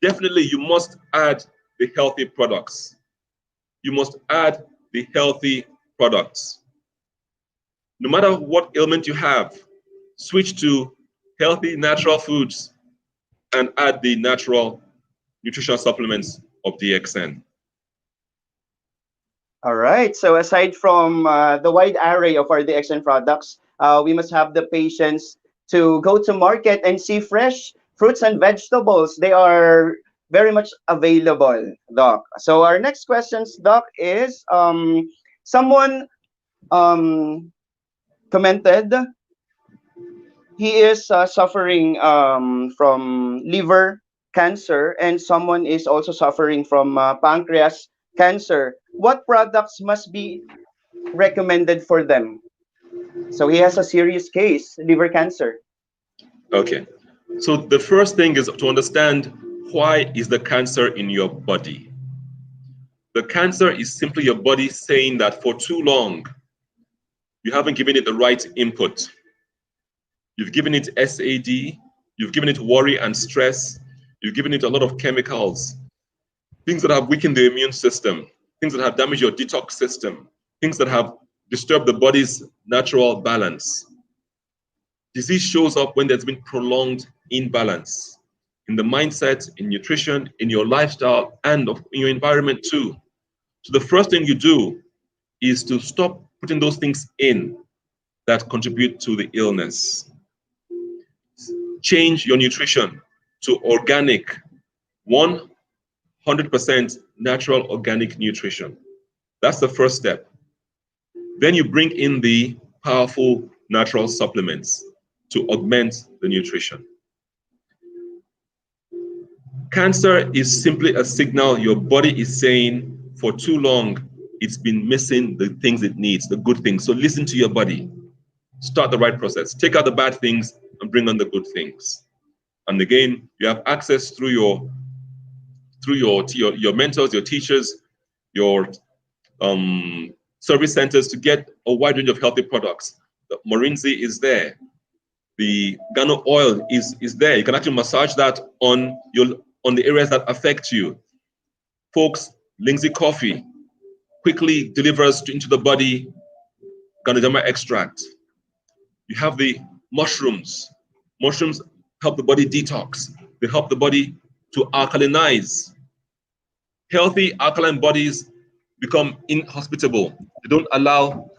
Speaker 4: definitely you must add the healthy products. You must add the healthy products. No matter what ailment you have, switch to healthy natural foods and add the natural nutritional supplements of DXN.
Speaker 3: All right. So aside from the wide array of our DXN products, we must have the patience to go to market and see fresh fruits and vegetables. They are very much available, Doc. So our next questions, Doc, is someone commented he is suffering from liver cancer, and someone is also suffering from pancreas cancer. What products must be recommended for them? So he has a serious case, liver cancer.
Speaker 4: Okay. So the first thing is to understand, why is the cancer in your body? The cancer is simply your body saying that for too long, you haven't given it the right input. You've given it SAD, you've given it worry and stress, you've given it a lot of chemicals, things that have weakened the immune system, things that have damaged your detox system, things that have disturbed the body's natural balance. Disease shows up when there's been prolonged imbalance in the mindset, in nutrition, in your lifestyle, and in your environment too. So the first thing you do is to stop putting those things in that contribute to the illness. Change your nutrition to organic, 100% natural organic nutrition. That's the first step. Then you bring in the powerful natural supplements to augment the nutrition. Cancer is simply a signal your body is saying for too long it's been missing the things it needs, the good things. So listen to your body. Start the right process. Take out the bad things and bring on the good things. And again, you have access through your mentors, your teachers, your service centers to get a wide range of healthy products. The Morinzi is there. The Gano oil is there. You can actually massage that on the areas that affect you. Folks, Lindsay coffee quickly delivers into the body Ganoderma extract. You have the mushrooms. Mushrooms help the body detox. They help the body to alkalinize. Healthy alkaline bodies become inhospitable. They don't allow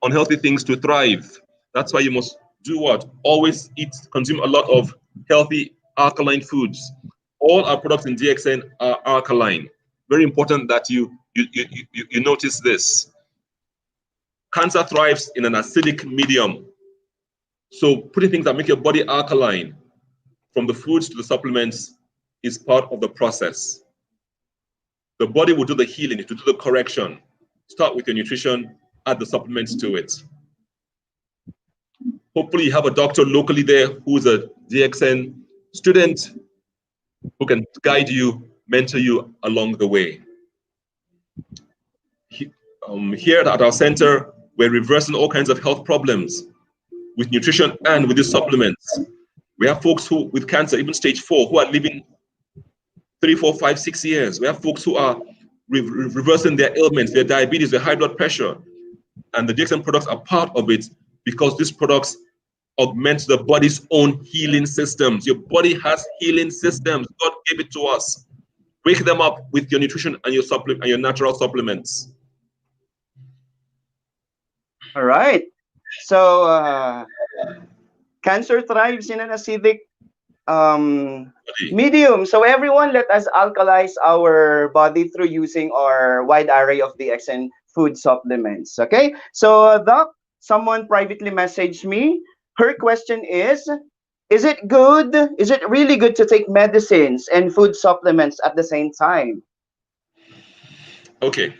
Speaker 4: unhealthy things to thrive. That's why you must do what? Always consume a lot of healthy alkaline foods. All our products in DXN are alkaline. Very important that you notice this. Cancer thrives in an acidic medium. So putting things that make your body alkaline, from the foods to the supplements, is part of the process. The body will do the healing, it will do the correction. Start with your nutrition, add the supplements to it. Hopefully you have a doctor locally there who's a DXN student who can guide you, mentor you along the way. Here at our center, we're reversing all kinds of health problems with nutrition and with these supplements. We have folks who, with cancer, even stage 4, who are living 3, 4, 5, 6 years. We have folks who are reversing their ailments, their diabetes, their high blood pressure. And the DXN products are part of it because these products augment the body's own healing systems. Your body has healing systems. God gave it to us. Wake them up with your nutrition and your natural supplements.
Speaker 3: All right. So cancer thrives in an acidic medium. So everyone, let us alkalize our body through using our wide array of DXN food supplements. Okay. So Doc, someone privately messaged me. Her question is it good? Is it really good to take medicines and food supplements at the same time?
Speaker 4: Okay.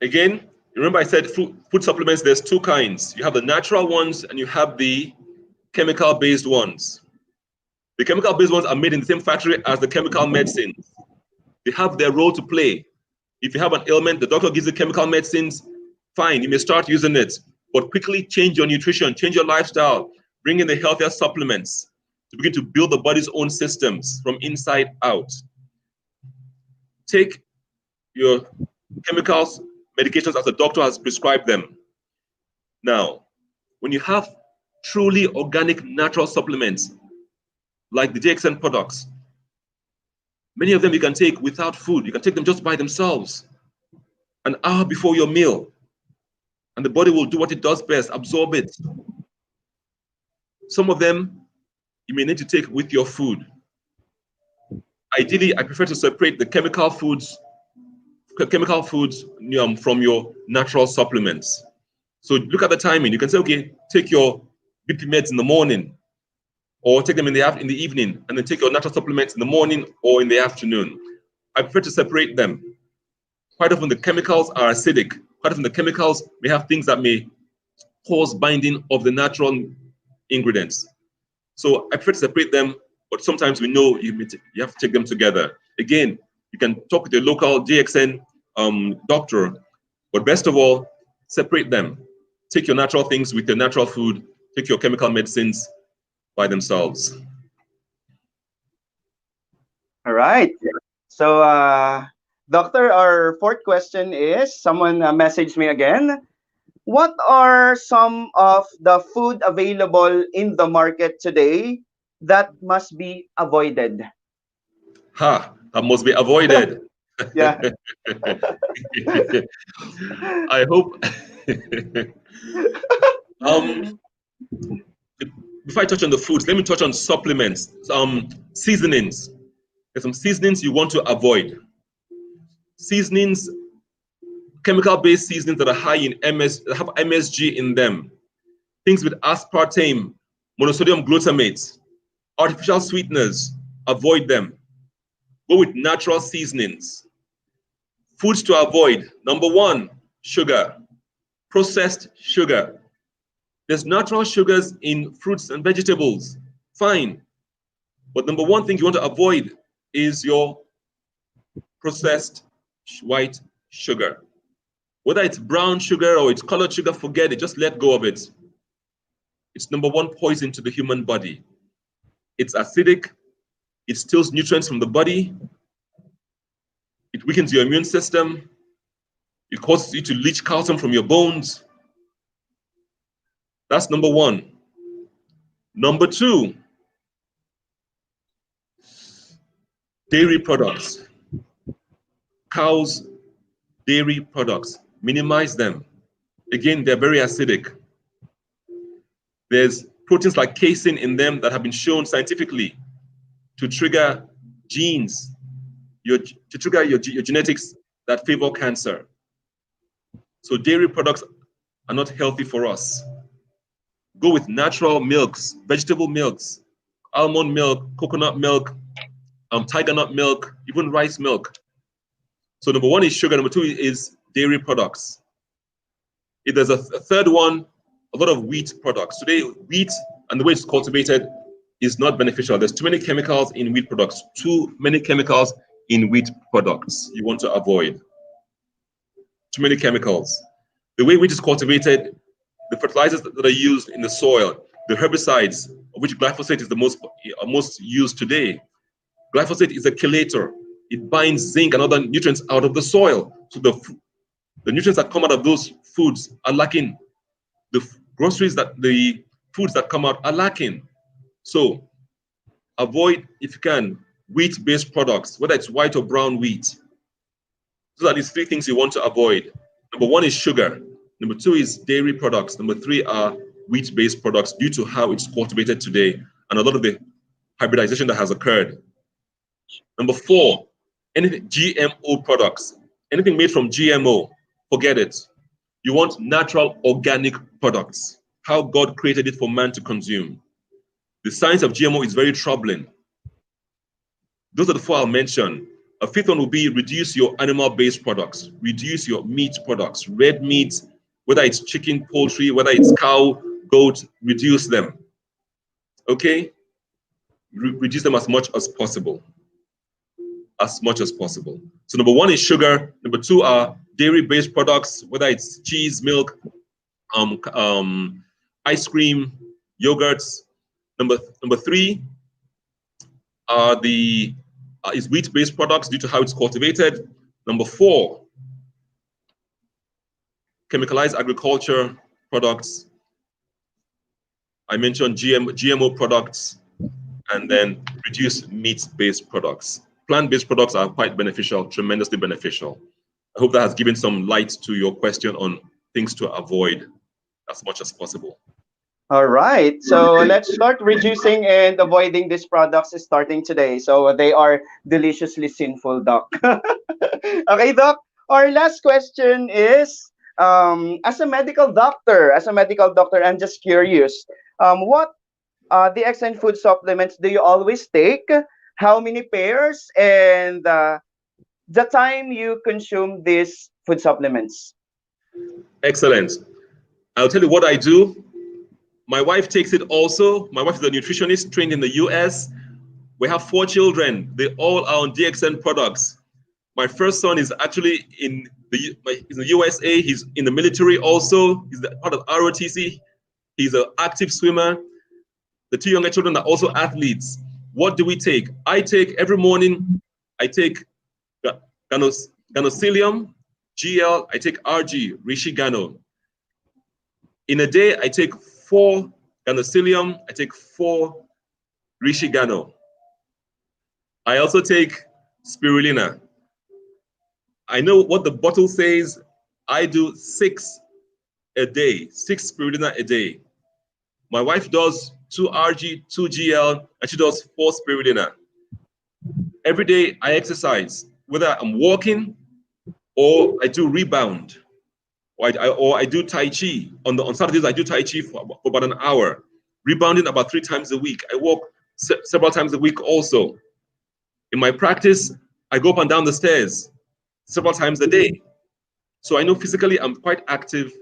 Speaker 4: Again, remember I said food supplements, there's two kinds. You have the natural ones and you have the chemical-based ones. The chemical-based ones are made in the same factory as the chemical medicines. They have their role to play. If you have an ailment, the doctor gives you chemical medicines, fine, you may start using it. But quickly change your nutrition, change your lifestyle, bring in the healthier supplements to begin to build the body's own systems from inside out. Take your chemicals, medications as the doctor has prescribed them. Now, when you have truly organic natural supplements, like the DXN products, many of them you can take without food. You can take them just by themselves, an hour before your meal. And the body will do what it does best, absorb it. Some of them you may need to take with your food. Ideally, I prefer to separate the chemical foods from your natural supplements. So look at the timing. You can say, okay, take your BP meds in the morning, or take them in the evening, and then take your natural supplements in the morning or in the afternoon. I prefer to separate them. Quite often the chemicals are acidic. Quite often the chemicals may have things that may cause binding of the natural ingredients. So I prefer to separate them, but sometimes we know you have to take them together. Again, you can talk with your local DXN doctor, but best of all, separate them. Take your natural things with your natural food, take your chemical medicines by themselves.
Speaker 3: All right. So, Doctor, our fourth question is, someone messaged me again. what are some of the food available in the market today that must be avoided?
Speaker 4: Ha, that must be avoided.
Speaker 3: Yeah.
Speaker 4: I hope. um, Before I touch on the foods, let me touch on supplements, seasonings. There's some seasonings you want to avoid. Seasonings, chemical-based seasonings that are high in that have MSG in them. Things with aspartame, monosodium glutamate, artificial sweeteners, avoid them. Go with natural seasonings. Foods to avoid. Number one, sugar, processed sugar. There's natural sugars in fruits and vegetables, fine. But number one thing you want to avoid is your processed white sugar. Whether it's brown sugar or it's colored sugar, forget it, just let go of it. It's number one poison to the human body. It's acidic, it steals nutrients from the body, it weakens your immune system, it causes you to leach calcium from your bones. That's number one. Number two, dairy products. Cows, dairy products, minimize them. Again, they're very acidic. There's proteins like casein in them that have been shown scientifically to trigger genes, to trigger your genetics that favor cancer. So dairy products are not healthy for us. Go with natural milks, vegetable milks, almond milk, coconut milk, tiger nut milk, even rice milk. So number one is sugar, number two is dairy products. If there's a third one, a lot of wheat products. Today, wheat and the way it's cultivated is not beneficial. There's too many chemicals in wheat products, too many chemicals in wheat products you want to avoid. Too many chemicals. The way wheat is cultivated, the fertilizers that are used in the soil, the herbicides, of which glyphosate is the most used today. Glyphosate is a chelator. It binds zinc and other nutrients out of the soil. So the nutrients that come out of those foods are lacking. The foods that come out are lacking. So avoid, if you can, wheat-based products, whether it's white or brown wheat. Those are these three things you want to avoid. Number one is sugar. Number two is dairy products. Number three are wheat-based products due to how it's cultivated today and a lot of the hybridization that has occurred. Number four, anything GMO products. Anything made from GMO, forget it. You want natural organic products, how God created it for man to consume. The science of GMO is very troubling. Those are the four I'll mention. A fifth one will be reduce your animal-based products, reduce your meat products, red meat, whether it's chicken, poultry, whether it's cow, goat, reduce them. Okay? Reduce them as much as possible. As much as possible. So number one is sugar. Number two are dairy-based products, whether it's cheese, milk, ice cream, yogurts. Number three are is wheat-based products due to how it's cultivated. Number four, chemicalized agriculture products. I mentioned GMO products, and then reduce meat-based products. Plant-based products are quite beneficial, tremendously beneficial. I hope that has given some light to your question on things to avoid as much as possible.
Speaker 3: All right, so let's start reducing and avoiding these products starting today. So they are deliciously sinful, Doc. Okay, Doc, our last question is, as a medical doctor, I'm just curious, what DXN food supplements do you always take? How many pairs, and the time you consume these food supplements?
Speaker 4: Excellent. I'll tell you what I do. My wife takes it also. My wife is a nutritionist trained in the US. We have 4 children. They all are on DXN products. My first son is actually in the USA. He's in the military also. He's part of ROTC. He's an active swimmer. The 2 younger children are also athletes. What do we take? I take every morning, I take Ganocilium, GL, I take RG, Rishi Gano. In a day, I take 4 ganocilium, I take 4 rishigano. I also take spirulina. I know what the bottle says. I do 6 a day, 6 spirulina a day. My wife does 2 RG, 2 GL, and she does 4 spirulina. Every day I exercise, whether I'm walking or I do rebound, or I do Tai Chi. On Saturdays, I do Tai Chi for about an hour, rebounding about 3 times a week. I walk several times a week also. In my practice, I go up and down the stairs several times a day. So I know physically I'm quite active.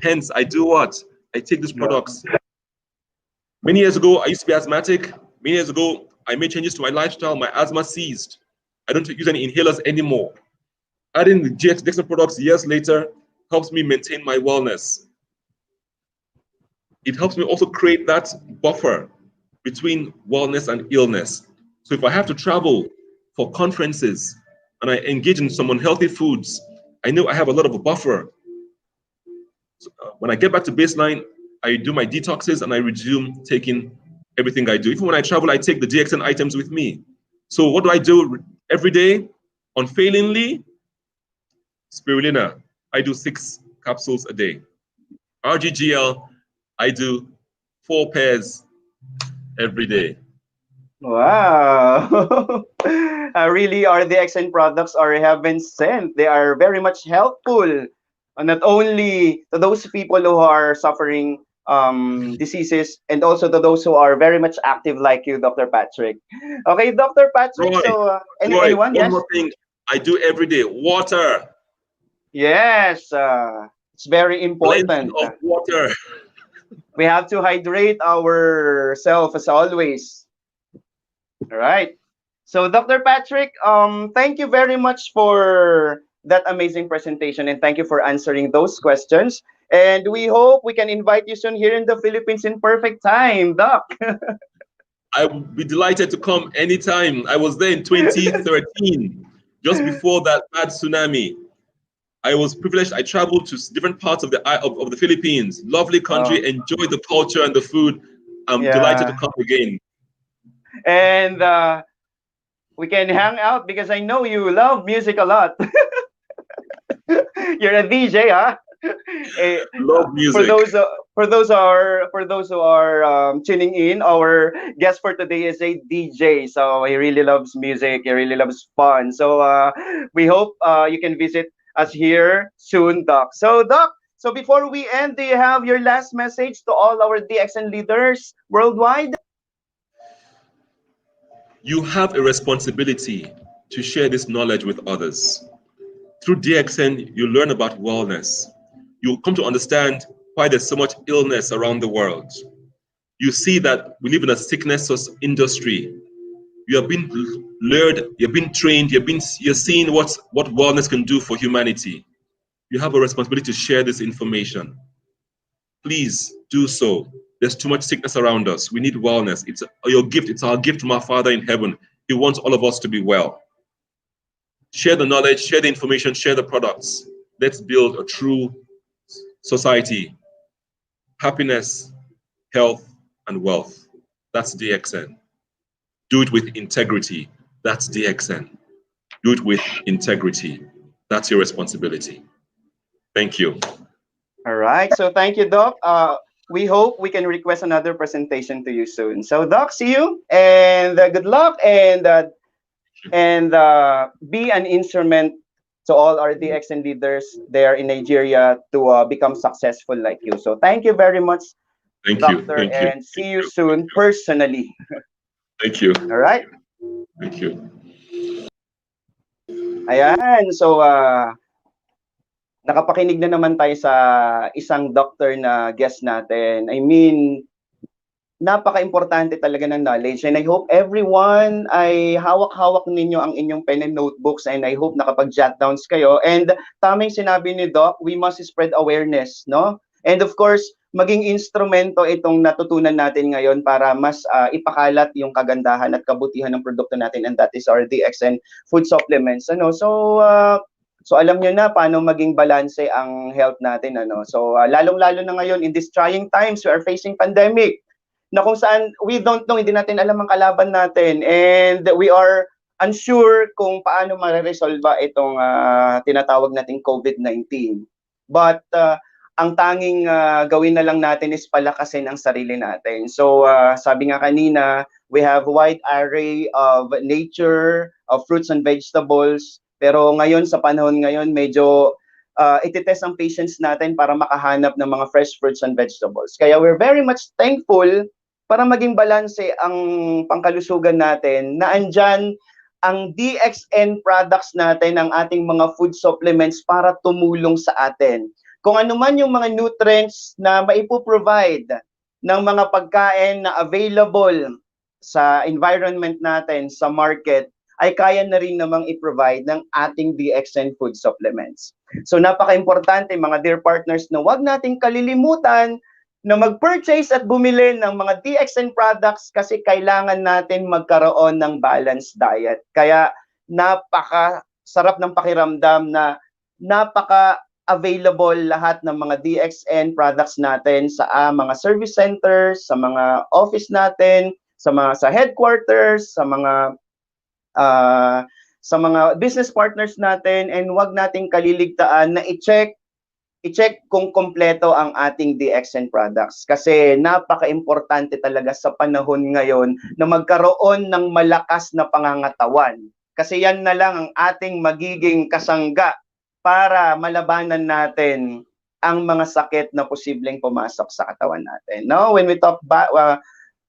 Speaker 4: Hence, I do what? I take these products. Many years ago, I used to be asthmatic. Many years ago, I made changes to my lifestyle. My asthma ceased. I don't use any inhalers anymore. Adding the DXN products years later helps me maintain my wellness. It helps me also create that buffer between wellness and illness. So if I have to travel for conferences and I engage in some unhealthy foods, I know I have a lot of a buffer. So, when I get back to baseline, I do my detoxes and I resume taking everything I do. Even when I travel, I take the DXN items with me. So what do I do every day? Unfailingly, spirulina, I do 6 capsules a day. RGGL, I do 4 pairs every day.
Speaker 3: Wow. Really, our DXN products are heaven sent. They are very much helpful, not only to those people who are suffering diseases, and also to those who are very much active like you, Dr. Patrick. Okay, Dr. Patrick,
Speaker 4: Roy,
Speaker 3: so
Speaker 4: Roy,
Speaker 3: anyone?
Speaker 4: one
Speaker 3: Yes?
Speaker 4: more thing I do every day, water.
Speaker 3: Yes, it's very
Speaker 4: Plenty
Speaker 3: important.
Speaker 4: of water.
Speaker 3: We have to hydrate ourselves as always. All right. So, Dr. Patrick, thank you very much for that amazing presentation, and thank you for answering those questions. And we hope we can invite you soon here in the Philippines in perfect time, Doc.
Speaker 4: I would be delighted to come anytime. I was there in 2013, just before that bad tsunami. I was privileged. I traveled to different parts of the Philippines. Lovely country. Enjoyed the culture and the food. I'm delighted to
Speaker 3: Yeah.
Speaker 4: come again.
Speaker 3: And we can hang out because I know you love music a lot. You're a DJ, huh? Eh,
Speaker 4: Love
Speaker 3: for
Speaker 4: music.
Speaker 3: those who are tuning in, our guest for today is a DJ. So he really loves music. He really loves fun. So we hope you can visit us here soon, Doc. So Doc, so before we end, do you have your last message to all our DXN leaders worldwide?
Speaker 4: You have a responsibility to share this knowledge with others. Through DXN, you learn about wellness. You'll come to understand why there's so much illness around the world. You see that we live in a sickness industry. You have been lured, you've been trained, you're seeing what wellness can do for humanity. You have a responsibility to share this information. Please do so. There's too much sickness around us. We need wellness. It's your gift. It's our gift from our Father in heaven. He wants all of us to be well. Share the knowledge, share the information, share the products. Let's build a true society. Happiness, health, and wealth. That's DXN. Do it with integrity. That's DXN. Do it with integrity. That's your responsibility. Thank you.
Speaker 3: All right. So thank you, Doc. We hope we can request another presentation to you soon. So Doc, see you and good luck, and be an instrument to all our DXN leaders there in Nigeria to become successful like you. So thank you very much,
Speaker 4: Thank you.
Speaker 3: Doctor,
Speaker 4: Thank you.
Speaker 3: and see you soon personally.
Speaker 4: Thank you.
Speaker 3: All right.
Speaker 4: Thank you.
Speaker 3: Ayan. So nakapakinig na naman tayo sa isang doctor na guest natin. I mean, napaka-importante talaga ng knowledge, and I hope everyone ay hawak-hawak ninyo ang inyong pen and notebooks, and I hope nakapag-jot downs kayo. And tamang sinabi ni Doc, we must spread awareness, no? And of course, maging instrumento itong natutunan natin ngayon para mas ipakalat yung kagandahan at kabutihan ng produkto natin, and that is our DXN food supplements. Ano? So So alam nyo na paano maging balanse ang health natin, ano. So lalong-lalo na ngayon in these trying times, we are facing pandemic na kung saan we don't know, hindi natin alam ang kalaban natin, and we are unsure kung paano mareresolba itong tinatawag nating COVID-19. But ang tanging gawin na lang natin is palakasin ang sarili natin. So sabi nga kanina, we have wide array of nature, of fruits and vegetables, pero ngayon, sa panahon ngayon, medyo ititest ang patience natin para makahanap ng mga fresh fruits and vegetables. Kaya we're very much thankful para maging balanse ang pangkalusugan natin na andyan ang DXN products natin, ang ating mga food supplements para tumulong sa atin. Kung ano man yung mga nutrients na maipoprovide ng mga pagkain na available sa environment natin, sa market, ay kaya na rin namang i-provide ng ating DXN food supplements. So napaka-importante mga dear partners na wag nating kalilimutan na mag-purchase at bumili ng mga DXN products kasi kailangan natin magkaroon ng balanced diet. Kaya napaka-sarap ng pakiramdam na napaka-available lahat ng mga DXN products natin sa mga service centers, sa mga office natin, sa headquarters, sa mga business partners natin, and wag nating kaliligtaan na i-check kung kompleto ang ating DXN products kasi napaka-importante talaga sa panahon ngayon na magkaroon ng malakas na pangangatawan kasi yan na lang ang ating magiging kasangga para malabanan natin ang mga sakit na posibleng pumasok sa katawan natin. No, when we talk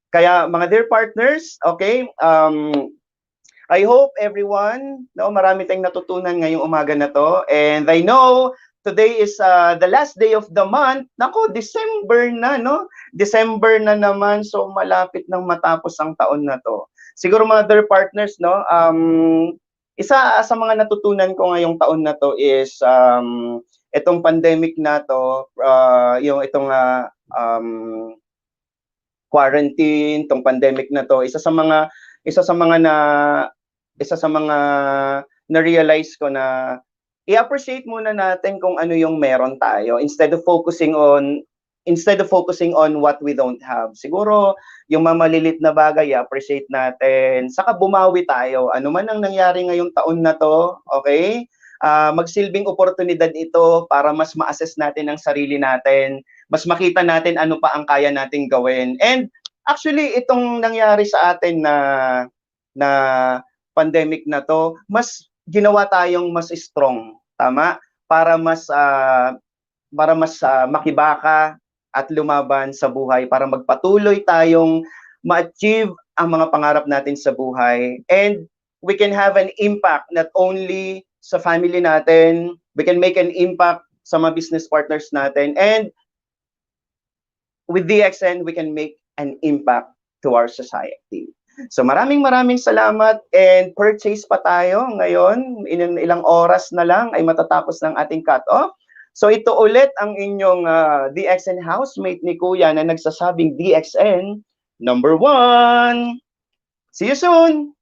Speaker 3: kaya mga dear partners, okay, I hope everyone, no, marami tayong natutunan ngayong umaga na to, and I know today is the last day of the month. Nako, December na, no? December na naman, so malapit nang matapos ang taon na to. Siguro mga dear partners, no, isa sa mga natutunan ko ngayong taon na to is itong pandemic na to, yung itong quarantine, itong pandemic na to, isa sa mga na-realize ko na i-appreciate muna natin kung ano yung meron tayo instead of focusing on what we don't have. Siguro yung mamalilit na bagay, i-appreciate natin, saka bumawi tayo. Ano man ang nangyari ngayong taon na to, okay? Magsilbing oportunidad ito para mas ma-assess natin ang sarili natin, mas makita natin ano pa ang kaya nating gawin. And actually, itong nangyari sa atin na pandemic na to, mas ginawa tayong mas strong, tama? Para mas makibaka at lumaban sa buhay, para magpatuloy tayong ma-achieve ang mga pangarap natin sa buhay. And we can have an impact not only sa family natin, we can make an impact sa mga business partners natin, and with DXN, we can make an impact to our society. So maraming salamat, and purchase pa tayo ngayon. In ilang oras na lang ay matatapos ng ating cut-off. So ito ulit ang inyong DXN housemate ni Kuya na nagsasabing DXN #1. See you soon!